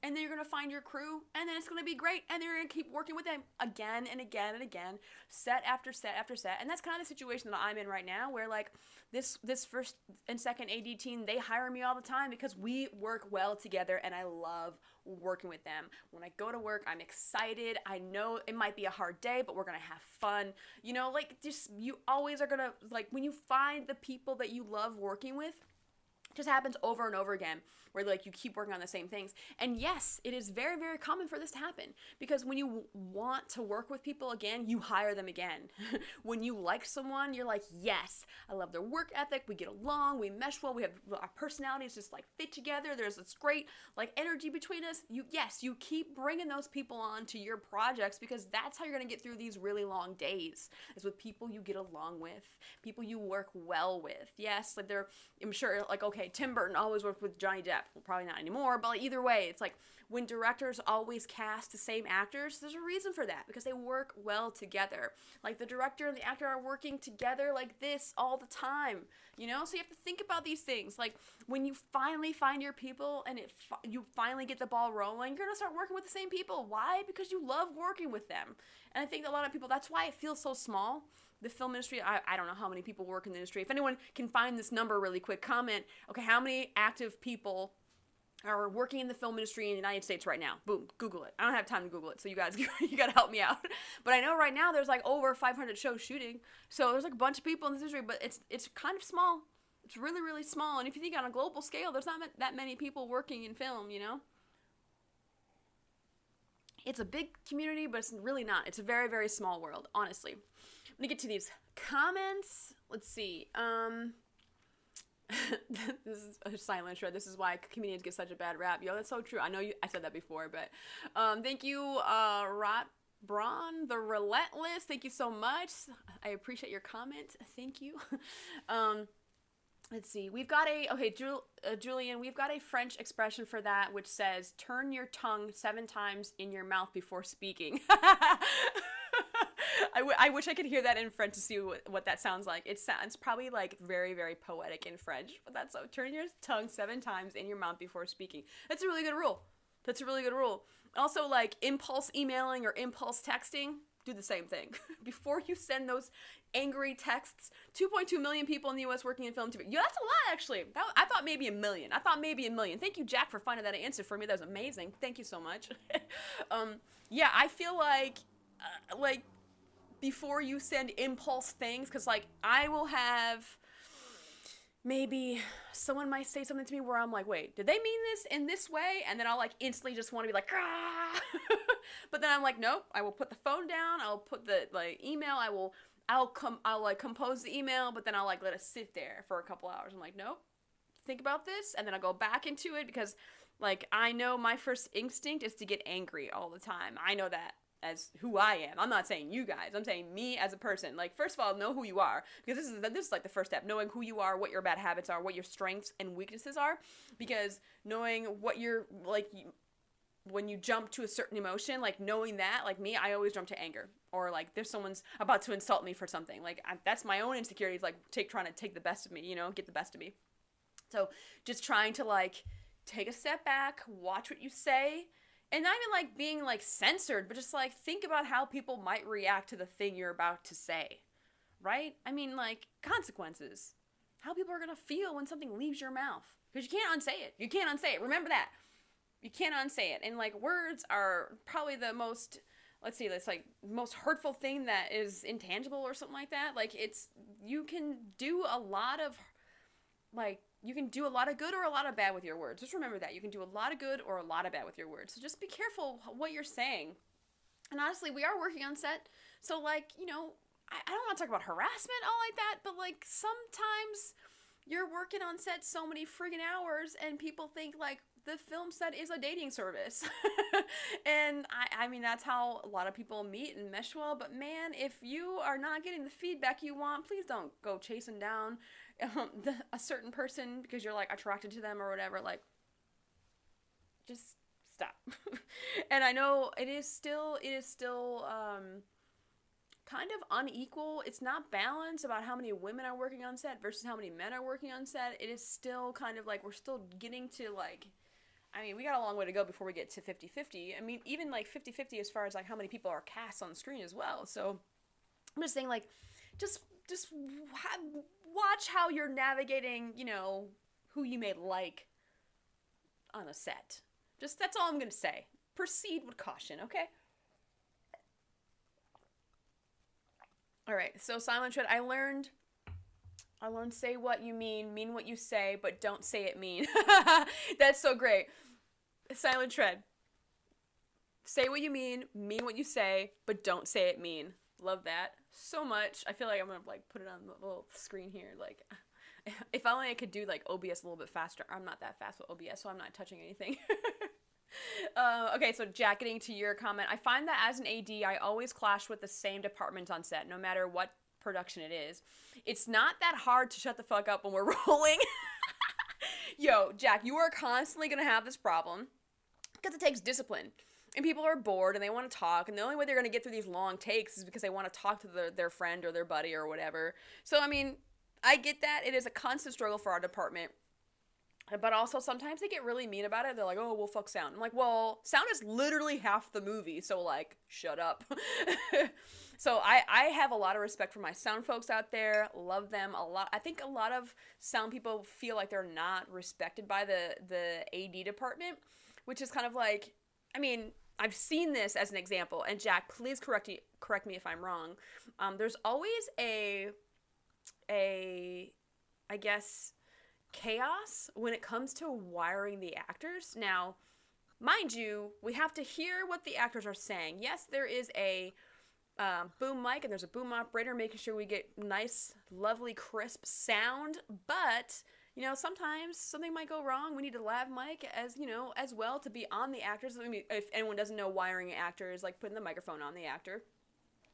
And then you're gonna find your crew, and then it's gonna be great, and then you're gonna keep working with them again and again and again, set after set after set. And that's kind of the situation that I'm in right now, where like this first and second AD team, they hire me all the time because we work well together, and I love working with them. When I go to work, I'm excited. I know it might be a hard day, but we're gonna have fun. You know, like just you always are gonna like when you find the people that you love working with. Just happens over and over again where like you keep working on the same things. And yes, it is very, very common for this to happen because when you want to work with people again, you hire them again. When you like someone, you're like, yes, I love their work ethic. We get along, we mesh well, we have our personalities just like fit together. There's this great like energy between us. You keep bringing those people on to your projects because that's how you're going to get through these really long days is with people you get along with, people you work well with. Yes, like I'm sure like, okay, Tim Burton always worked with Johnny Depp. Well, probably not anymore, but like either way, it's like when directors always cast the same actors, there's a reason for that because they work well together. Like the director and the actor are working together like this all the time, you know? So you have to think about these things. Like when you finally find your people and you finally get the ball rolling, you're going to start working with the same people. Why? Because you love working with them. And I think a lot of people, that's why it feels so small. The film industry, I don't know how many people work in the industry. If anyone can find this number really quick, comment, okay, how many active people are working in the film industry in the United States right now? Boom, Google it. I don't have time to Google it, so you guys, you got to help me out. But I know right now there's like over 500 shows shooting, so there's like a bunch of people in this industry, but it's kind of small. It's really, really small, and if you think on a global scale, there's not that many people working in film, you know? It's a big community, but it's really not. It's a very, very small world, honestly. I'm gonna get to these comments. Let's see. This is a silent shred. This is why comedians get such a bad rap. Yo, that's so true. I know I said that before, but thank you, Braun, the Relentless. Thank you so much. I appreciate your comment. Thank you. Let's see. We've got Julian, we've got a French expression for that, which says, turn your tongue 7 times in your mouth before speaking. I wish I could hear that in French to see what that sounds like. It sounds probably like very, very poetic in French, but that's so. Turn your tongue 7 times in your mouth before speaking. That's a really good rule. That's a really good rule. Also, like impulse emailing or impulse texting, do the same thing. Before you send those angry texts, 2.2 million people in the U.S. working in film TV. Yeah, that's a lot, actually. I thought maybe a million. Thank you, Jack, for finding that answer for me. That was amazing. Thank you so much. Yeah, I feel like before you send impulse things, because like I will have maybe someone might say something to me where I'm like, wait, did they mean this in this way? And then I'll like instantly just want to be like, ah. But then I'm like, nope, I will put the phone down. I'll put the like email. I'll like compose the email, but then I'll like let it sit there for a couple hours. I'm like, nope, think about this. And then I'll go back into it because like I know my first instinct is to get angry all the time. I know that as who I am. I'm not saying you guys. I'm saying me as a person. Like, first of all, know who you are. Because this is like the first step. Knowing who you are, what your bad habits are, what your strengths and weaknesses are. Because knowing what you're, like, when you jump to a certain emotion, like knowing that, like me, I always jump to anger, or like there's someone's about to insult me for something. Like that's my own insecurities, like trying to take the best of me, you know, get the best of me. So just trying to like take a step back, watch what you say, and not even like being like censored, but just like think about how people might react to the thing you're about to say, right? I mean, like consequences, how people are gonna feel when something leaves your mouth, because you can't unsay it. You can't unsay it. Remember that. You can't unsay it. And like words are probably the most, let's see, that's like most hurtful thing that is intangible or something like that. Like you can do a lot of good or a lot of bad with your words. Just remember that. You can do a lot of good or a lot of bad with your words. So just be careful what you're saying. And honestly, we are working on set. So like, you know, I don't want to talk about harassment all like that, but like sometimes you're working on set so many friggin' hours and people think like the film set is a dating service. And I mean, that's how a lot of people meet and mesh well. But man, if you are not getting the feedback you want, please don't go chasing down a certain person because you're like attracted to them or whatever. Like, just stop. And I know it is still kind of unequal. It's not balanced about how many women are working on set versus how many men are working on set. It is still kind of like we're still getting to like, I mean, we got a long way to go before we get to 50-50. I mean, even like 50-50 as far as like how many people are cast on the screen as well. So I'm just saying, like, just watch how you're navigating, you know, who you may like on a set. Just, that's all I'm going to say. Proceed with caution, okay? All right, so silent tread. I learned say what you mean what you say, but don't say it mean. That's so great. Silent tread. Say what you mean what you say, but don't say it mean. Love that so much. I feel like I'm gonna like put it on the little screen here. Like, if only I could do like OBS a little bit faster. I'm not that fast with OBS, so I'm not touching anything. Okay, so Jack, getting to your comment, I find that as an AD, I always clash with the same department on set, no matter what production it is. It's not that hard to shut the fuck up when we're rolling. Yo, Jack, you are constantly gonna have this problem because it takes discipline. And people are bored and they want to talk, and the only way they're going to get through these long takes is because they want to talk to their friend or their buddy or whatever. So, I mean, I get that. It is a constant struggle for our department. But also, sometimes they get really mean about it. They're like, oh, well, fuck sound. I'm like, well, sound is literally half the movie, so, like, shut up. So, I have a lot of respect for my sound folks out there. Love them a lot. I think a lot of sound people feel like they're not respected by the AD department, which is kind of like, I mean, I've seen this as an example, and Jack, please correct me if I'm wrong. There's always a I guess, chaos when it comes to wiring the actors. Now, mind you, we have to hear what the actors are saying. Yes, there is a boom mic, and there's a boom operator making sure we get nice, lovely, crisp sound, but you know, sometimes something might go wrong. We need a lav mic as well to be on the actors. I mean, if anyone doesn't know, wiring an actor is like putting the microphone on the actor,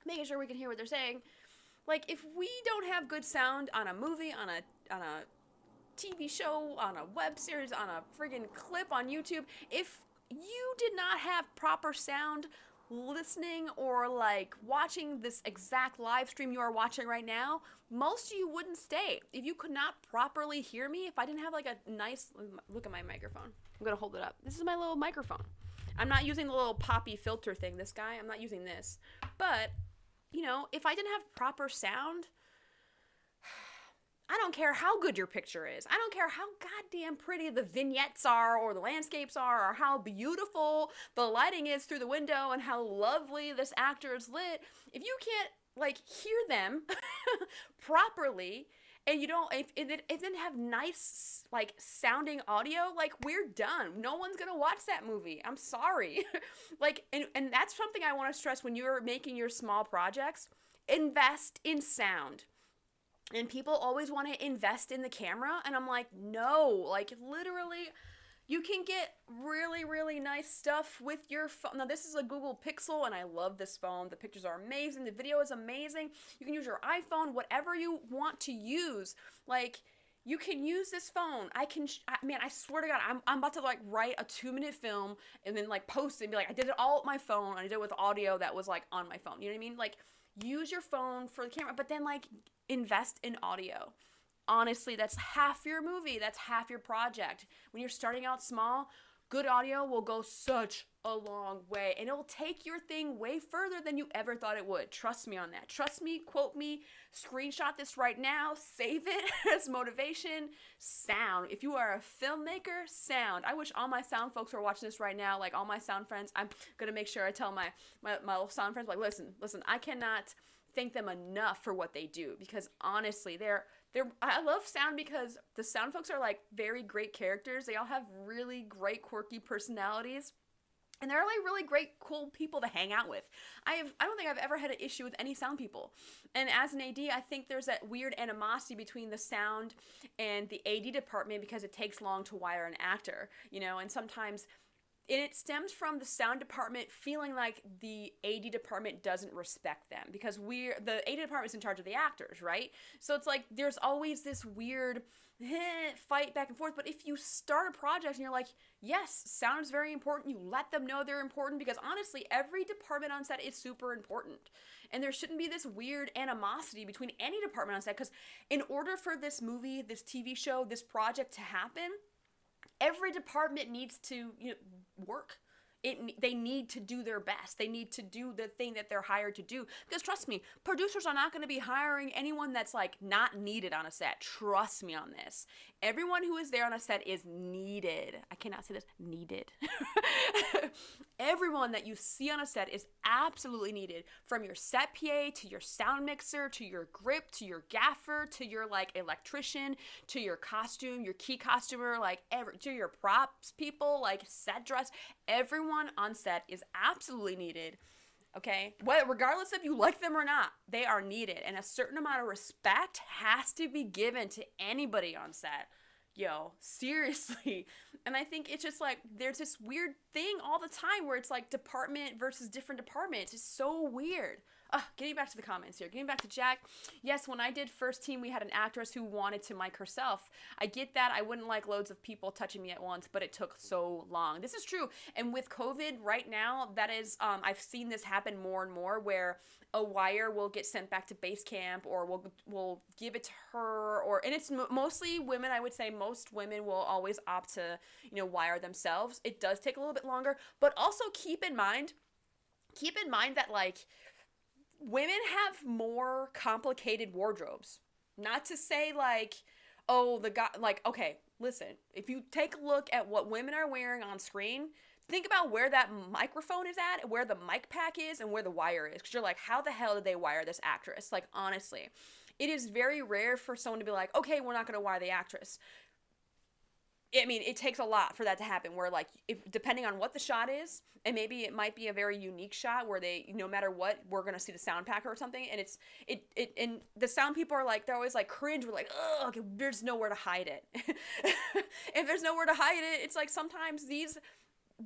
making sure we can hear what they're saying. Like, if we don't have good sound on a movie, on a TV show, on a web series, on a friggin' clip on YouTube, if you did not have proper sound listening or like watching this exact live stream you are watching right now, most of you wouldn't stay. If you could not properly hear me, if I didn't have like a nice, look at my microphone. I'm gonna hold it up. This is my little microphone. I'm not using the little poppy filter thing, this guy. I'm not using this. But, you know, if I didn't have proper sound, I don't care how good your picture is. I don't care how goddamn pretty the vignettes are or the landscapes are or how beautiful the lighting is through the window and how lovely this actor is lit. If you can't, like, hear them properly and you don't, if it didn't have nice, like, sounding audio, like, we're done. No one's gonna watch that movie. I'm sorry. Like, and that's something I want to stress when you're making your small projects. Invest in sound. And people always want to invest in the camera, and I'm like, no, like, literally, you can get really, really nice stuff with your phone. Now, this is a Google Pixel, and I love this phone. The pictures are amazing. The video is amazing. You can use your iPhone, whatever you want to use. Like, You can use this phone. Man, I swear to God, I'm about to like write a 2-minute film and then like post it and be like, I did it all with my phone. And I did it with audio that was like on my phone. You know what I mean? Like, use your phone for the camera, but then like invest in audio. Honestly, that's half your movie. That's half your project. When you're starting out small, good audio will go such a long way, and it will take your thing way further than you ever thought it would. Trust me on that. Trust me, quote me, screenshot this right now, save it as motivation. Sound. If you are a filmmaker, sound. I wish all my sound folks were watching this right now, like all my sound friends. I'm gonna make sure I tell my little sound friends, like, listen, I cannot thank them enough for what they do, because honestly, I love sound because the sound folks are like very great characters. They all have really great quirky personalities. And they're like really great, cool people to hang out with. I don't think I've ever had an issue with any sound people. And as an AD, I think there's that weird animosity between the sound and the AD department because it takes long to wire an actor, you know, and sometimes it stems from the sound department feeling like the AD department doesn't respect them, because the AD department's in charge of the actors, right? So it's like there's always this weird fight back and forth. But if you start a project and you're like, yes, sound is very important, you let them know they're important, because honestly, every department on set is super important. And there shouldn't be this weird animosity between any department on set, because in order for this movie, this TV show, this project to happen, every department needs to work. They need to do their best. They need to do the thing that they're hired to do. Because trust me, producers are not going to be hiring anyone that's like not needed on a set. Trust me on this. Everyone who is there on a set is needed. I cannot say this. Needed. Everyone that you see on a set is absolutely needed. From your set PA to your sound mixer to your grip to your gaffer to your like electrician to your costume, your key costumer, like to your props people, like set dress. Everyone on set is absolutely needed. Okay? Regardless if you like them or not, they are needed. And a certain amount of respect has to be given to anybody on set. Yo, seriously. And I think it's just like, there's this weird thing all the time where it's like department versus different departments. It's so weird. Getting back to the comments here. Getting back to Jack. Yes, when I did first team, we had an actress who wanted to mic herself. I get that. I wouldn't like loads of people touching me at once, but it took so long. This is true. And with COVID right now, that is, I've seen this happen more and more, where a wire will get sent back to base camp, or we'll give it to her, and it's mostly women. I would say most women will always opt to, wire themselves. It does take a little bit longer, but also keep in mind that like, women have more complicated wardrobes. Not to say like, oh, the guy, like, okay, listen, if you take a look at what women are wearing on screen, think about where that microphone is at, where the mic pack is, and where the wire is. Because you're like, how the hell did they wire this actress? Like, honestly, it is very rare for someone to be like, okay, we're not going to wire the actress. I mean, it takes a lot for that to happen, where like, depending on what the shot is, and maybe it might be a very unique shot where they, no matter what, we're going to see the sound packer or something. And and the sound people are like, they're always like cringe. We're like, oh, okay, there's nowhere to hide it. If there's nowhere to hide it, it's like sometimes these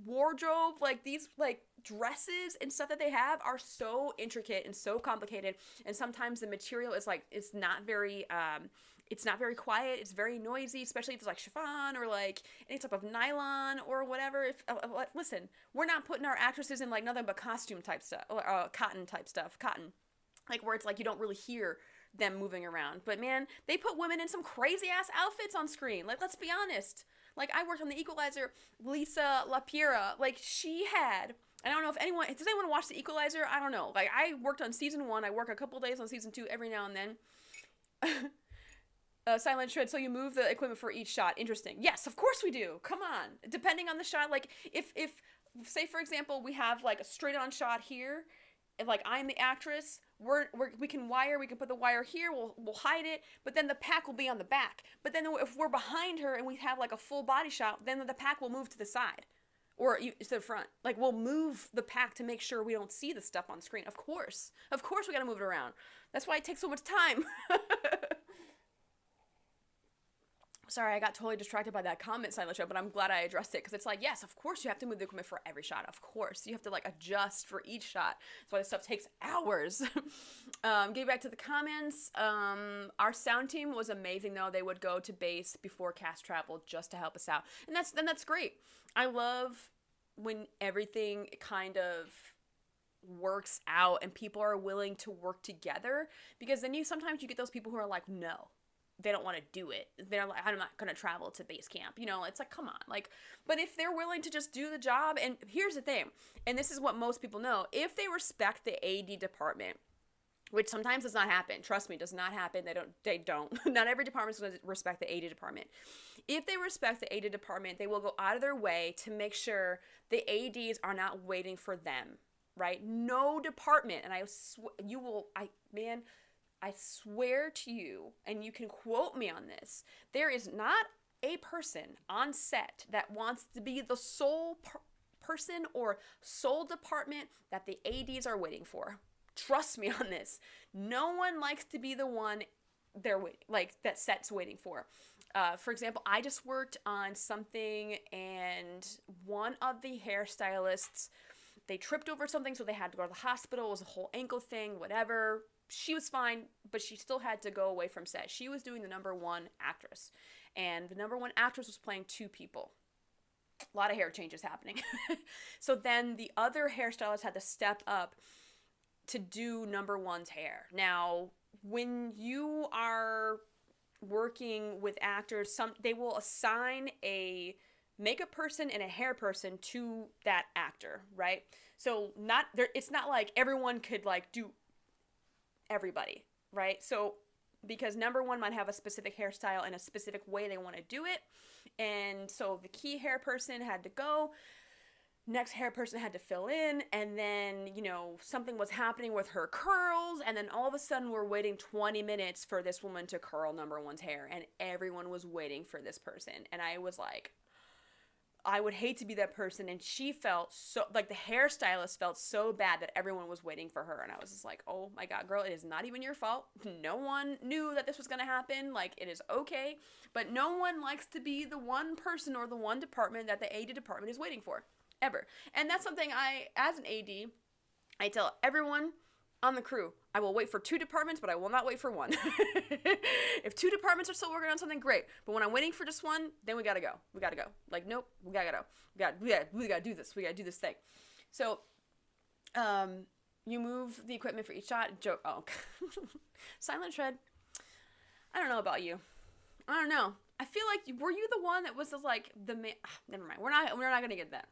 wardrobe, like these like dresses and stuff that they have are so intricate and so complicated. And sometimes the material is like, it's not very quiet. It's very noisy, especially if it's like chiffon or like any type of nylon or whatever. Listen, we're not putting our actresses in like nothing but costume type stuff, or cotton type stuff, like where it's like you don't really hear them moving around. But man, they put women in some crazy ass outfits on screen. Like, let's be honest. Like, I worked on The Equalizer, Lisa LaPira, like she had, I don't know if does anyone watch The Equalizer? I don't know. Like, I worked on season 1. I work a couple days on season 2 every now and then. Silent shred, so you move the equipment for each shot. Interesting. Yes, of course we do. Come on. Depending on the shot, like if say for example we have like a straight on shot here, and like I'm the actress, we can put the wire here, we'll hide it, but then the pack will be on the back. But then if we're behind her and we have like a full body shot, then the pack will move to the side. Or to the front. Like, we'll move the pack to make sure we don't see the stuff on screen. Of course we gotta move it around. That's why it takes so much time. Sorry, I got totally distracted by that comment, Silent Show, but I'm glad I addressed it, because it's like, yes, of course you have to move the equipment for every shot. Of course. You have to, like, adjust for each shot. That's why this stuff takes hours. Getting back to the comments, our sound team was amazing, though. They would go to base before cast travel just to help us out. And that's great. I love when everything kind of works out and people are willing to work together, because then sometimes you get those people who are like, no. They don't want to do it. They're like, I'm not going to travel to base camp. You know, it's like, come on. Like, but if they're willing to just do the job, and here's the thing, and this is what most people know, if they respect the AD department, which sometimes does not happen. Trust me, does not happen. They don't. Not every department is going to respect the AD department. If they respect the AD department, they will go out of their way to make sure the ADs are not waiting for them, right? No department, and I swear to you, and you can quote me on this, there is not a person on set that wants to be the sole person or sole department that the ADs are waiting for. Trust me on this. No one likes to be the one that set's waiting for. For example, I just worked on something, and one of the hairstylists, they tripped over something, so they had to go to the hospital. It was a whole ankle thing, whatever. She was fine, but she still had to go away from set. She was doing the number one actress, and the number one actress was playing two people. A lot of hair changes happening. So then the other hairstylist had to step up to do number one's hair. Now, when you are working with actors, they will assign a makeup person and a hair person to that actor, right? So it's not like everyone could like do everybody, right? So because number one might have a specific hairstyle and a specific way they want to do it, and so the key hair person had to go, next hair person had to fill in, and then, you know, something was happening with her curls, and then all of a sudden we're waiting 20 minutes for this woman to curl number one's hair, and everyone was waiting for this person, and I was like, I would hate to be that person. And she felt so, like, the hairstylist felt so bad that everyone was waiting for her. And I was just like, oh my God, girl, it is not even your fault. No one knew that this was going to happen. Like, it is okay. But no one likes to be the one person or the one department that the AD department is waiting for, ever. And that's something as an AD, I tell everyone on the crew, I will wait for two departments, but I will not wait for one. If two departments are still working on something, great. But when I'm waiting for just one, then we gotta go. We gotta go. Like, nope, we gotta go. We gotta do this. We gotta do this thing. So, you move the equipment for each shot. Silent Shred. I don't know about you. I don't know. I feel like, were you the one that was just like never mind. We're not gonna get that.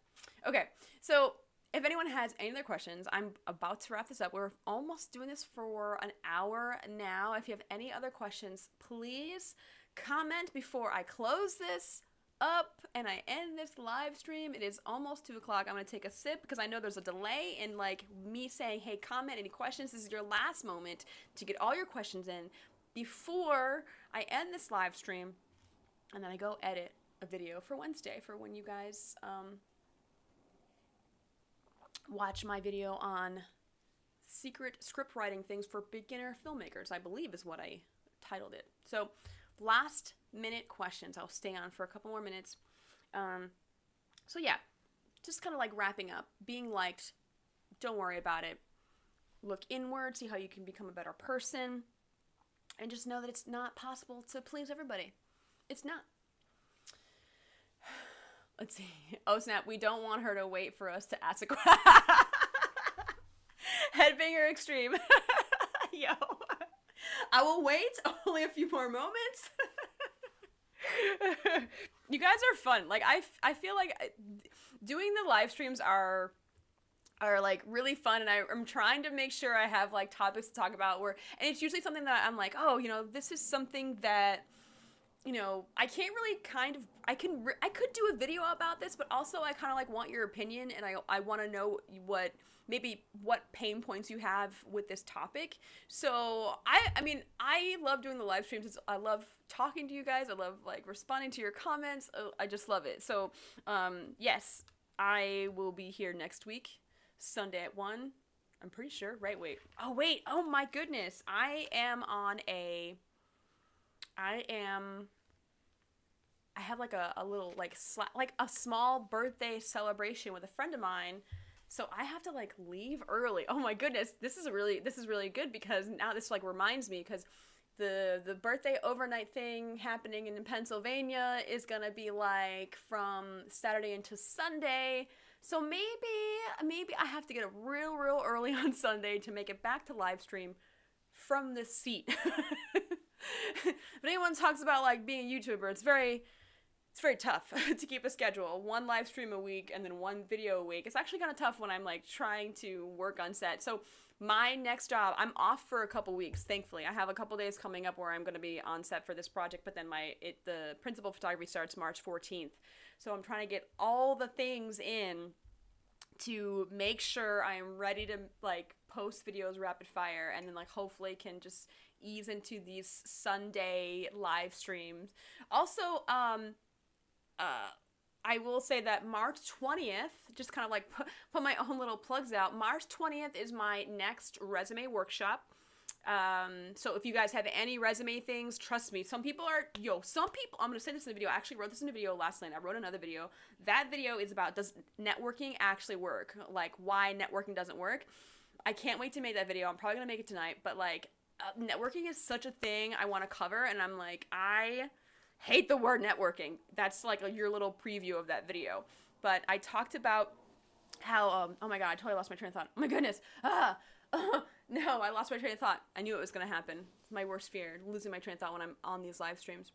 Okay, so if anyone has any other questions, I'm about to wrap this up. We're almost doing this for an hour now. If you have any other questions, please comment before I close this up and I end this live stream. It is almost 2 o'clock. I'm going to take a sip because I know there's a delay in like me saying, hey, comment any questions. This is your last moment to get all your questions in before I end this live stream, and then I go edit a video for Wednesday for when you guys watch my video on secret script writing things for beginner filmmakers, I believe is what I titled it. So last minute questions. I'll stay on for a couple more minutes. So yeah, just kind of like wrapping up, being liked, don't worry about it. Look inward, see how you can become a better person, and just know that it's not possible to please everybody. It's not. Let's see. Oh, snap. We don't want her to wait for us to ask a question. Headbanger Extreme. Yo. I will wait only a few more moments. You guys are fun. Like, I feel like doing the live streams are like really fun, and I'm trying to make sure I have like topics to talk about and it's usually something that I'm like, oh, you know, this is something that, you know, I can't really I could do a video about this, but also I kind of like want your opinion, and I want to know what pain points you have with this topic. So I mean, I love doing the live streams. I love talking to you guys. I love like responding to your comments. I just love it. So, yes, I will be here next week, Sunday at 1. I'm pretty sure, right? Wait. Oh my goodness. I am I have like a little like like a small birthday celebration with a friend of mine. So I have to like leave early. Oh my goodness, this is really good because now this like reminds me because the birthday overnight thing happening in Pennsylvania is gonna be like from Saturday into Sunday. So maybe I have to get up real early on Sunday to make it back to live stream from this seat. If anyone talks about like being a YouTuber, it's very tough to keep a schedule. One live stream a week and then one video a week. It's actually kind of tough when I'm like trying to work on set. So my next job, I'm off for a couple weeks, thankfully. I have a couple days coming up where I'm going to be on set for this project, but then the principal photography starts March 14th. So I'm trying to get all the things in to make sure I am ready to like post videos rapid fire and then like hopefully can just ease into these Sunday live streams. Also, I will say that March 20th, just kind of like put my own little plugs out. March 20th is my next resume workshop. So if you guys have any resume things, trust me, some people, I'm going to say this in the video. I actually wrote this in a video last night. I wrote another video. That video is about, does networking actually work? Like why networking doesn't work. I can't wait to make that video. I'm probably going to make it tonight, but like networking is such a thing I want to cover. And I'm like, I hate the word networking. That's like your little preview of that video. But I talked about how, oh my God, I totally lost my train of thought. Oh my goodness. No, I lost my train of thought. I knew it was going to happen. It's my worst fear, losing my train of thought when I'm on these live streams.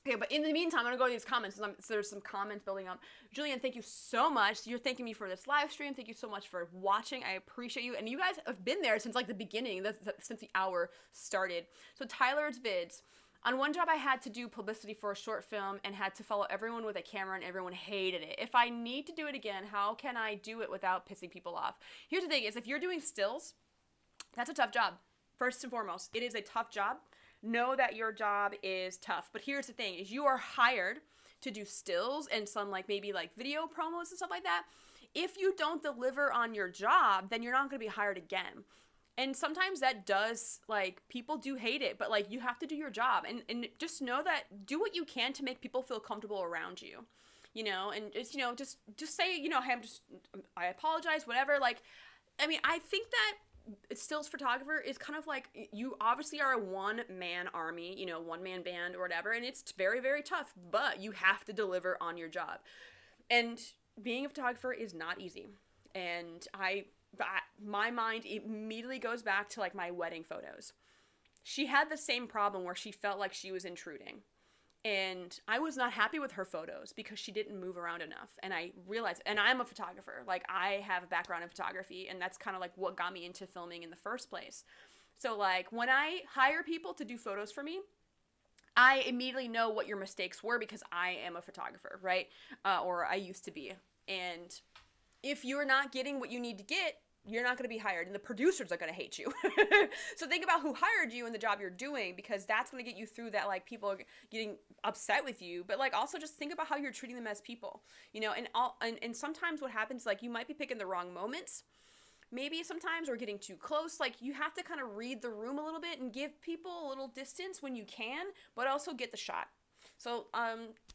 Okay, but in the meantime, I'm going to go to these comments. So there's some comments building up. Julian, thank you so much. You're thanking me for this live stream. Thank you so much for watching. I appreciate you. And you guys have been there since like the beginning, since the hour started. So Tyler's vids. On one job, I had to do publicity for a short film and had to follow everyone with a camera and everyone hated it. If I need to do it again, how can I do it without pissing people off? Here's the thing is if you're doing stills, that's a tough job. First and foremost, it is a tough job. Know that your job is tough. But here's the thing is you are hired to do stills and some like maybe like video promos and stuff like that. If you don't deliver on your job, then you're not going to be hired again. And sometimes that does, like, people do hate it, but, like, you have to do your job. And just know that, do what you can to make people feel comfortable around you, you know? And, just, you know, just say, you know, hey, I apologize, whatever. Like, I mean, I think that stills photographer is kind of like, you obviously are a one-man army, you know, one-man band or whatever, and it's very, very tough, but you have to deliver on your job. And being a photographer is not easy. And my mind immediately goes back to like my wedding photos. She had the same problem where she felt like she was intruding. And I was not happy with her photos because she didn't move around enough. And I realized, and I'm a photographer, like I have a background in photography, and that's kind of like what got me into filming in the first place. So like when I hire people to do photos for me, I immediately know what your mistakes were because I am a photographer, right? Or I used to be. And if you're not getting what you need to get, you're not going to be hired, and the producers are going to hate you. So think about who hired you and the job you're doing, because that's going to get you through that, like, people are getting upset with you, but, like, also just think about how you're treating them as people, you know, and sometimes what happens, like, you might be picking the wrong moments, maybe sometimes, or getting too close. Like, you have to kind of read the room a little bit and give people a little distance when you can, but also get the shot. So,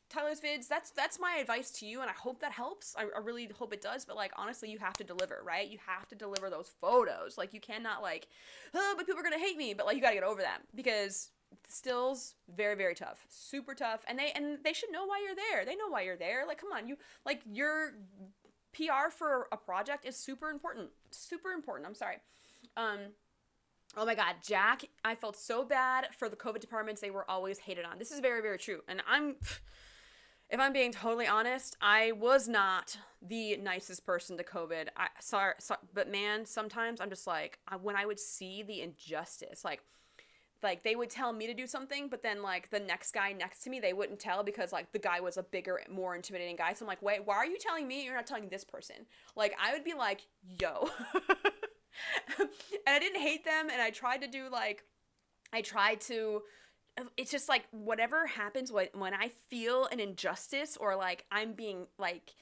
Tyler's vids, that's my advice to you, and I hope that helps. I really hope it does, but, like, honestly, you have to deliver, right? You have to deliver those photos. Like, you cannot, like, oh, but people are gonna hate me, but, like, you gotta get over that, because stills, very, very tough. Super tough, and they should know why you're there. They know why you're there. Like, come on, your PR for a project is super important. Super important, I'm sorry. Oh my God, Jack, I felt so bad for the COVID departments. They were always hated on. This is very, very true. And if I'm being totally honest, I was not the nicest person to COVID. Sorry, but man, sometimes I'm just like, when I would see the injustice, like they would tell me to do something, but then like the next guy next to me, they wouldn't tell because like the guy was a bigger, more intimidating guy. So I'm like, wait, why are you telling me? You're not telling this person. Like, I would be like, yo. And I didn't hate them, and I tried to, it's just like, whatever happens when I feel an injustice, or like I'm being not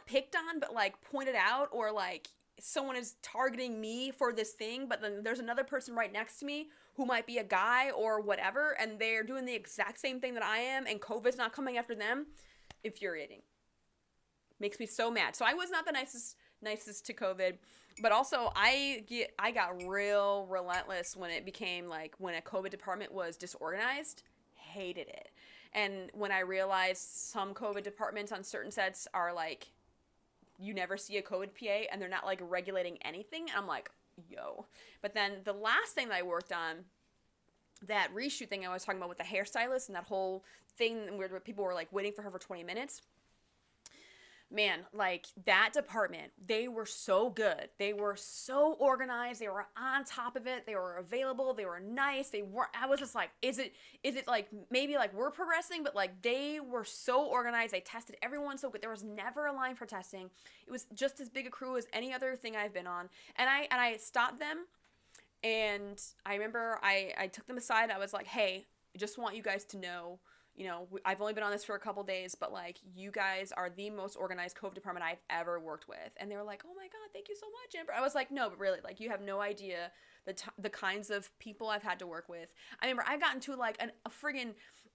picked on, but like pointed out, or like someone is targeting me for this thing, but then there's another person right next to me who might be a guy or whatever, and they're doing the exact same thing that I am, and COVID's not coming after them. Infuriating. Makes me so mad. So I was not the nicest to COVID, but also I got real relentless when it became like when a COVID department was disorganized. Hated it. And when I realized some COVID departments on certain sets are like, you never see a COVID PA and they're not like regulating anything, I'm like, yo. But then the last thing that I worked on, that reshoot thing I was talking about with the hairstylist and that whole thing where people were like waiting for her for 20 minutes. Man, like that department, they were so good. They were so organized. They were on top of it. They were available. They were nice. I was just like, is it like maybe like we're progressing, but like they were so organized. They tested everyone so good. There was never a line for testing. It was just as big a crew as any other thing I've been on. And I stopped them, and I remember I took them aside. I was like, hey, I just want you guys to know, you know, I've only been on this for a couple days, but like you guys are the most organized COVID department I've ever worked with. And they were like, oh my God, thank you so much, Amber. I was like, no, but really, like you have no idea the kinds of people I've had to work with. I remember I got into like a friggin'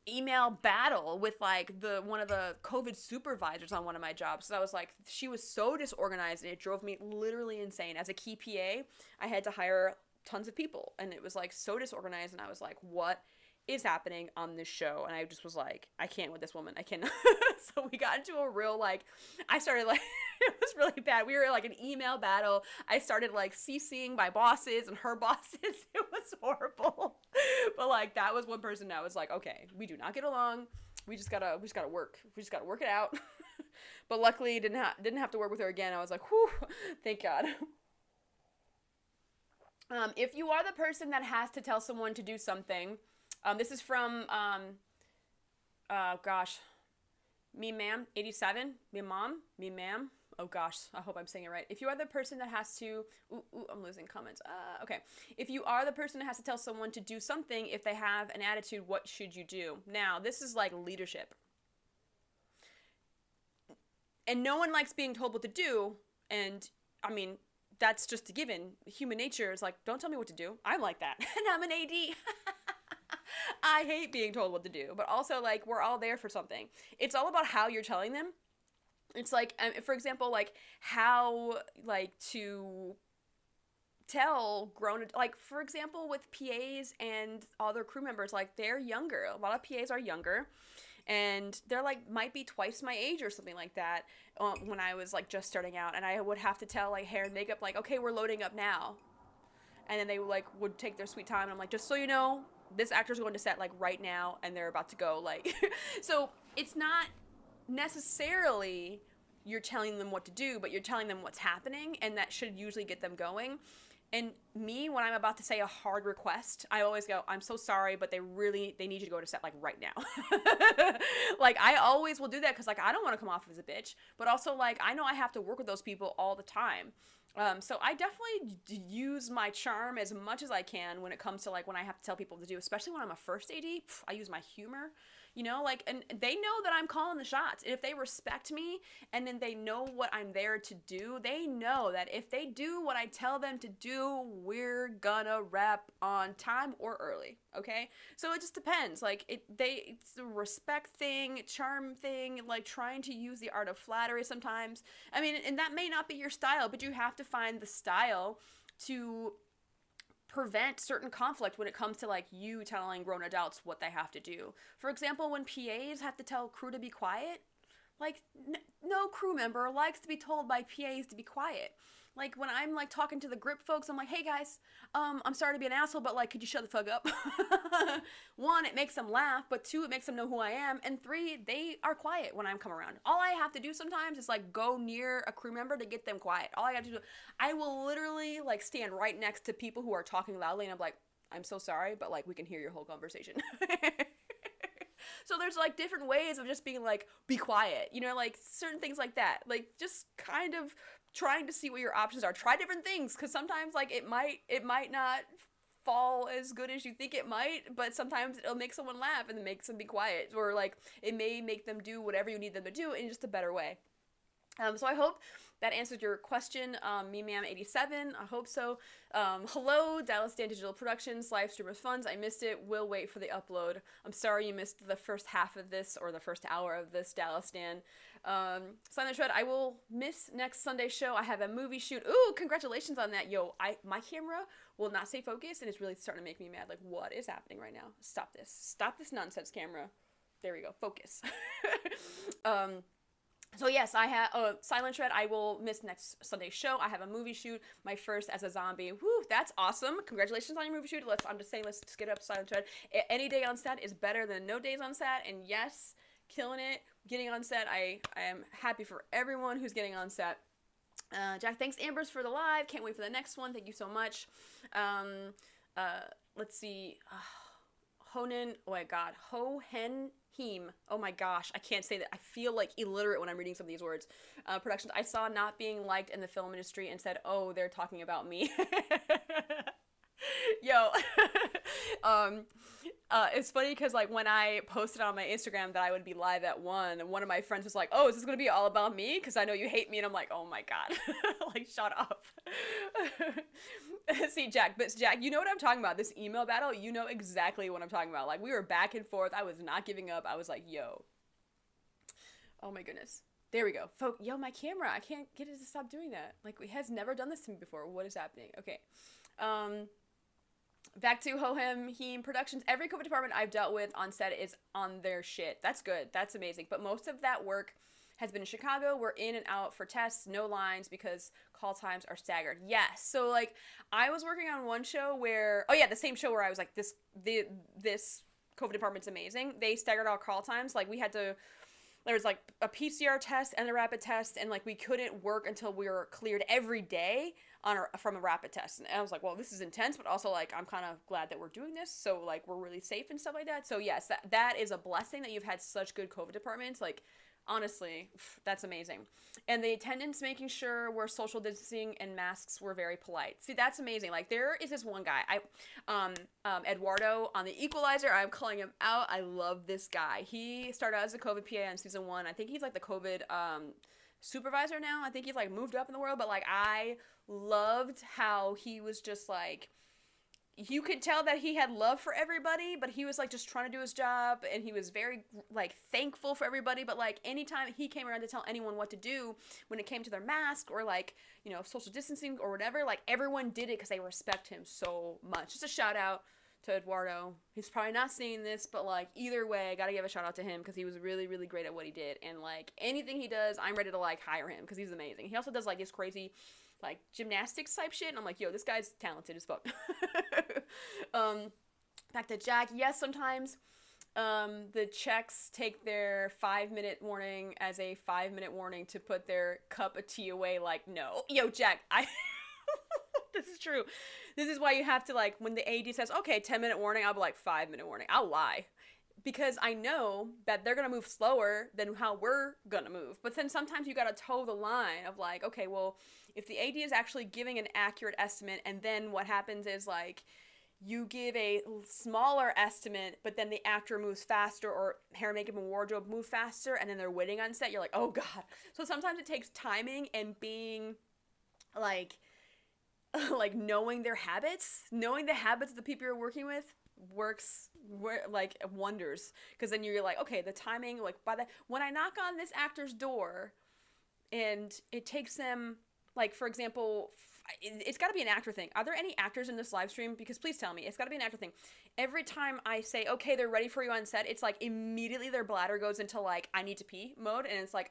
email battle with like one of the COVID supervisors on one of my jobs. So I was like, she was so disorganized and it drove me literally insane. As a key PA, I had to hire tons of people and it was like so disorganized, and I was like, what is happening on this show? And I just was like, I can't with this woman. I cannot. So we got into a real like, I started like, it was really bad. We were like an email battle. I started like CCing my bosses and her bosses. It was horrible. But like that was one person that was like, okay, we do not get along. We just gotta work. We just gotta work it out. But luckily didn't have to work with her again. I was like, whew, thank God. If you are the person that has to tell someone to do something, this is from, me ma'am, 87, me ma'am, oh gosh, I hope I'm saying it right. If you are the person that has to, I'm losing comments, okay. If you are the person that has to tell someone to do something, if they have an attitude, what should you do? Now, this is like leadership. And no one likes being told what to do, and, I mean, that's just a given. Human nature is like, don't tell me what to do. I'm like that, and I'm an AD. I hate being told what to do, but also like we're all there for something. It's all about how you're telling them. It's like, for example, like how like to tell like for example with PAs and other crew members, like they're younger. A lot of PAs are younger, and they're like might be twice my age or something like that. When I was like just starting out, and I would have to tell like hair and makeup like, okay, we're loading up now, and then they like would take their sweet time, and I'm like, just so you know, this actor's going to set like right now and they're about to go like so it's not necessarily you're telling them what to do, but you're telling them what's happening, and that should usually get them going. And me, when I'm about to say a hard request, I always go, I'm so sorry, but they need you to go to set like right now. Like I always will do that because like I don't want to come off as a bitch, but also like I know I have to work with those people all the time. So I definitely use my charm as much as I can when it comes to like when I have to tell people what to do, especially when I'm a first AD. I use my humor, you know, like, and they know that I'm calling the shots. And if they respect me and then they know what I'm there to do, they know that if they do what I tell them to do, we're gonna wrap on time or early. Okay. So it just depends. Like it's a respect thing, charm thing, like trying to use the art of flattery sometimes. I mean, and that may not be your style, but you have to find the style to prevent certain conflict when it comes to like you telling grown adults what they have to do. For example, when PAs have to tell crew to be quiet, like no crew member likes to be told by PAs to be quiet. Like when I'm like talking to the grip folks, I'm like, hey guys, I'm sorry to be an asshole, but like, could you shut the fuck up? One, it makes them laugh, but two, it makes them know who I am, and three, they are quiet when I'm come around. All I have to do sometimes is like go near a crew member to get them quiet. All I have to do, I will literally like stand right next to people who are talking loudly, and I'm like, I'm so sorry, but like we can hear your whole conversation. So there's like different ways of just being like, be quiet, you know, like certain things like that. Like just kind of trying to see what your options are. Try different things, because sometimes like it might not fall as good as you think it might, but sometimes it'll make someone laugh and it makes them be quiet, or like it may make them do whatever you need them to do in just a better way. So I hope that answered your question, MeMam87. I hope so. Hello, Dallas Dan Digital Productions, live stream with funds. I missed it. Will wait for the upload. I'm sorry you missed the first half of this, or the first hour of this, Dallas Dan. Silent Shred, I will miss next Sunday show. I have a movie shoot. Ooh, congratulations on that. Yo, my camera will not stay focused, and it's really starting to make me mad. Like, what is happening right now? Stop this. Stop this nonsense, camera. There we go. Focus. So yes, I have Silent Shred. I will miss next Sunday's show. I have a movie shoot, my first as a zombie. Woo, that's awesome! Congratulations on your movie shoot. I'm just saying, let's get up, Silent Shred. Any day on set is better than no days on set. And yes, killing it, getting on set. I am happy for everyone who's getting on set. Jack, thanks Ambers for the live. Can't wait for the next one. Thank you so much. Let's see. Honen. Oh my God. Hohen. Oh my gosh, I can't say that. I feel like illiterate when I'm reading some of these words. Productions. I saw not being liked in the film industry and said, oh, they're talking about me. Yo. It's funny because like when I posted on my Instagram that I would be live at 1, one of my friends was like, oh, is this going to be all about me? Because I know you hate me. And I'm like, oh my God. Like, shut up. See, Jack, you know what I'm talking about. This email battle, you know exactly what I'm talking about. Like, we were back and forth. I was not giving up. I was like, yo. Oh my goodness. There we go. Yo, my camera. I can't get it to stop doing that. Like, it has never done this to me before. What is happening? Okay. Back to Hohem Heem Productions. Every COVID department I've dealt with on set is on their shit. That's good. That's amazing. But most of that work has been in Chicago. We're in and out for tests, no lines because call times are staggered. Yes. So like I was working on one show where, oh yeah, the same show where I was like, this COVID department's amazing. They staggered our call times. Like there was like a PCR test and a rapid test, and like we couldn't work until we were cleared every day from a rapid test. And I was like, well, this is intense, but also like I'm kind of glad that we're doing this, so like we're really safe and stuff like that. So yes, that is a blessing that you've had such good COVID departments. Like honestly, that's amazing. And the attendants making sure we're social distancing and masks were very polite. See, that's amazing. Like there is this one guy, Eduardo on the Equalizer. I'm calling him out. I love this guy. He started out as a COVID PA on season 1. I think he's like the COVID supervisor now. I think he's like moved up in the world, but like I loved how he was just like, you could tell that he had love for everybody, but he was like just trying to do his job, and he was very like thankful for everybody. But like anytime he came around to tell anyone what to do when it came to their mask or like, you know, social distancing or whatever, like everyone did it because they respect him so much. Just a shout out to Eduardo. He's probably not seeing this, but like either way, I gotta give a shout out to him because he was really, really great at what he did. And like anything he does, I'm ready to like hire him because he's amazing. He also does like his crazy like gymnastics type shit, and I'm like, yo, this guy's talented as fuck. Back to Jack. Yes, sometimes the checks take their 5-minute warning as a 5-minute warning to put their cup of tea away. Like, no, yo, Jack, this is true. This is why you have to like when the AD says, okay, 10-minute warning, I'll be like 5-minute warning. I'll lie. Because I know that they're going to move slower than how we're going to move. But then sometimes you got to toe the line of like, okay, well, if the AD is actually giving an accurate estimate, and then what happens is like you give a smaller estimate, but then the actor moves faster, or hair, makeup, and wardrobe move faster, and then they're waiting on set, you're like, oh God. So sometimes it takes timing and being like knowing their habits, knowing the habits of the people you're working with works like wonders, because then you're like, okay, the timing, like when I knock on this actor's door and it takes them, like for example, it's got to be an actor thing. Are there any actors in this live stream? Because please tell me. It's got to be an actor thing. Every time I say, okay, they're ready for you on set, it's like immediately their bladder goes into like, I need to pee mode. And it's like,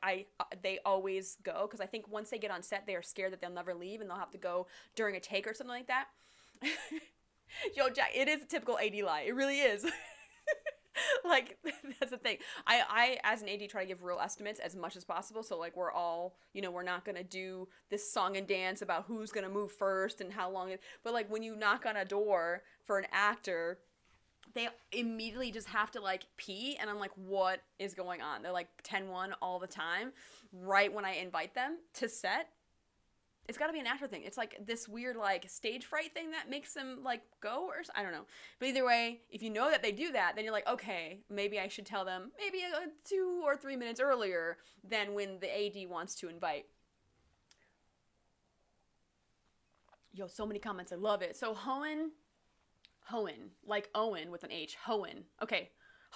they always go. Because I think once they get on set, they are scared that they'll never leave and they'll have to go during a take or something like that. Yo, Jack, it is a typical AD lie. It really is. Like, that's the thing. I, as an AD, try to give real estimates as much as possible. So, like, we're all, you know, we're not going to do this song and dance about who's going to move first and how long. But, like, when you knock on a door for an actor, they immediately just have to, like, pee. And I'm like, what is going on? They're, like, 10-1 all the time right when I invite them to set. It's got to be an actor thing. It's like this weird like stage fright thing that makes them like go, or I don't know. But either way, if you know that they do that, then you're like, okay, maybe I should tell them maybe 2 or 3 minutes earlier than when the AD wants to invite. Yo, so many comments. I love it. So Hohen, like Owen with an H. Hohen. Okay,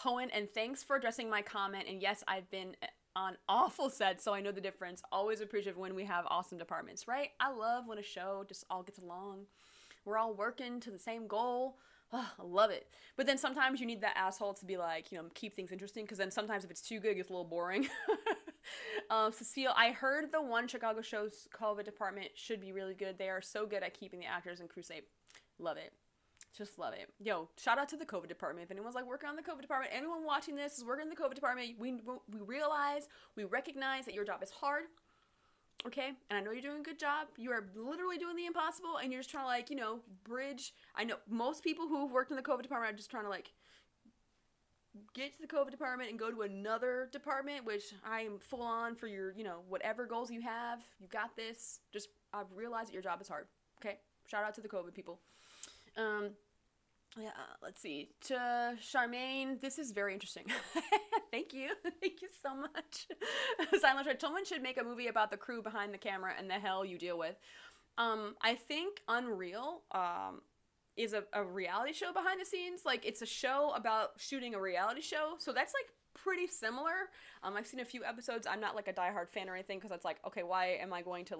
Hohen, and thanks for addressing my comment. And yes, I've been on awful sets, so I know the difference. Always appreciative when we have awesome departments, right? I love when a show just all gets along. We're all working to the same goal. Oh, I love it. But then sometimes you need that asshole to be like, you know, keep things interesting, because then sometimes if it's too good, it gets a little boring. Cecile, I heard the one Chicago show's COVID department should be really good. They are so good at keeping the actors in crew safe. Love it. Just love it. Yo, shout out to the COVID department. If anyone's like working on the COVID department, anyone watching this is working in the COVID department, we realize, we recognize that your job is hard. Okay? And I know you're doing a good job. You are literally doing the impossible, and you're just trying to, like, you know, bridge. I know most people who've worked in the COVID department are just trying to, like, get to the COVID department and go to another department, which I am full on for your, you know, whatever goals you have. You got this. Just realize that your job is hard. Okay? Shout out to the COVID people. Yeah, let's see. To Charmaine, this is very interesting. Thank you. Thank you so much. Silent Red, someone should make a movie about the crew behind the camera and the hell you deal with. I think Unreal is a reality show behind the scenes. Like, it's a show about shooting a reality show. So that's, like, pretty similar. I've seen a few episodes. I'm not, like, a diehard fan or anything, because it's like, okay, why am I going to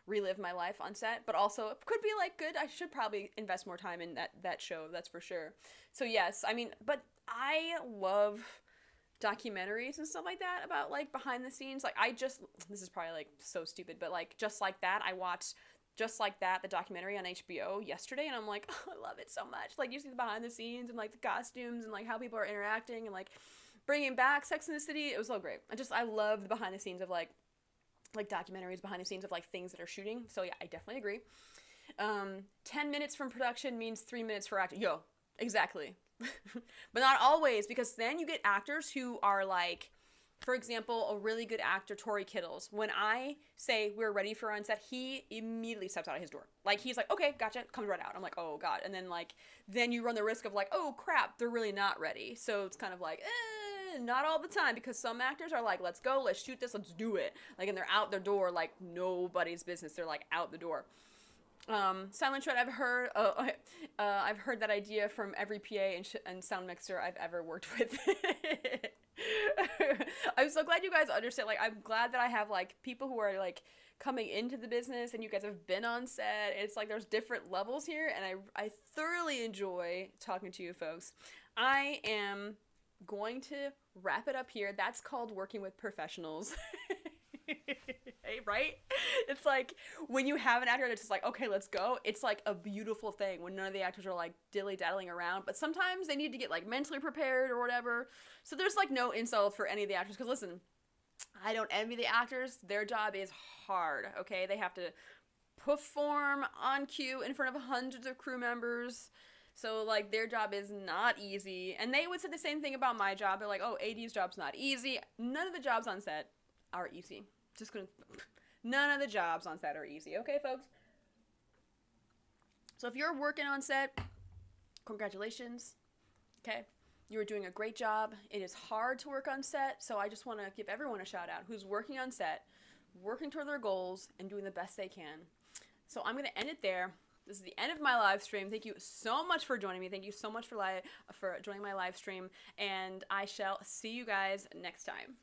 relive my life on set? But also it could be like good. I should probably invest more time in that show, that's for sure. So yes, I mean, but I love documentaries and stuff like that about like behind the scenes. Like this is probably like so stupid, but like Just Like That, I watched Just Like That, the documentary on HBO yesterday, and I'm like, oh, I love it so much. Like, you see the behind the scenes and like the costumes and like how people are interacting and like bringing back Sex and the City. It was so great. I love the behind the scenes of like documentaries behind the scenes of like things that are shooting. So yeah, I definitely agree. 10 minutes from production means 3 minutes for acting. Yo, exactly. But not always, because then you get actors who are like, for example, a really good actor, Tori Kittles. When I say we're ready for on set, he immediately steps out of his door. Like, he's like, okay, gotcha, comes right out. I'm like, oh God. And then you run the risk of like, oh crap, they're really not ready. So it's kind of like, not all the time, because some actors are like, let's go, let's shoot this, let's do it. Like, and they're out their door like nobody's business. They're like out the door. Silent Shred, I've heard that idea from every PA and sound mixer I've ever worked with. I'm so glad you guys understand. Like, I'm glad that I have like people who are like coming into the business and you guys have been on set. It's like there's different levels here, and I thoroughly enjoy talking to you folks. I am going to wrap it up here. That's called working with professionals. Hey, right? It's like when you have an actor that's just like, okay, let's go. It's like a beautiful thing when none of the actors are like dilly-daddling around, but sometimes they need to get like mentally prepared or whatever. So there's like no insult for any of the actors, because listen, I don't envy the actors. Their job is hard, okay? They have to perform on cue in front of hundreds of crew members. So, like, their job is not easy. And they would say the same thing about my job. They're like, oh, AD's job's not easy. None of the jobs on set are easy. None of the jobs on set are easy. Okay, folks? So if you're working on set, congratulations. Okay? You're doing a great job. It is hard to work on set, so I just want to give everyone a shout out who's working on set, working toward their goals, and doing the best they can. So I'm going to end it there. This is the end of my live stream. Thank you so much for joining me. Thank you so much for joining my live stream, and I shall see you guys next time.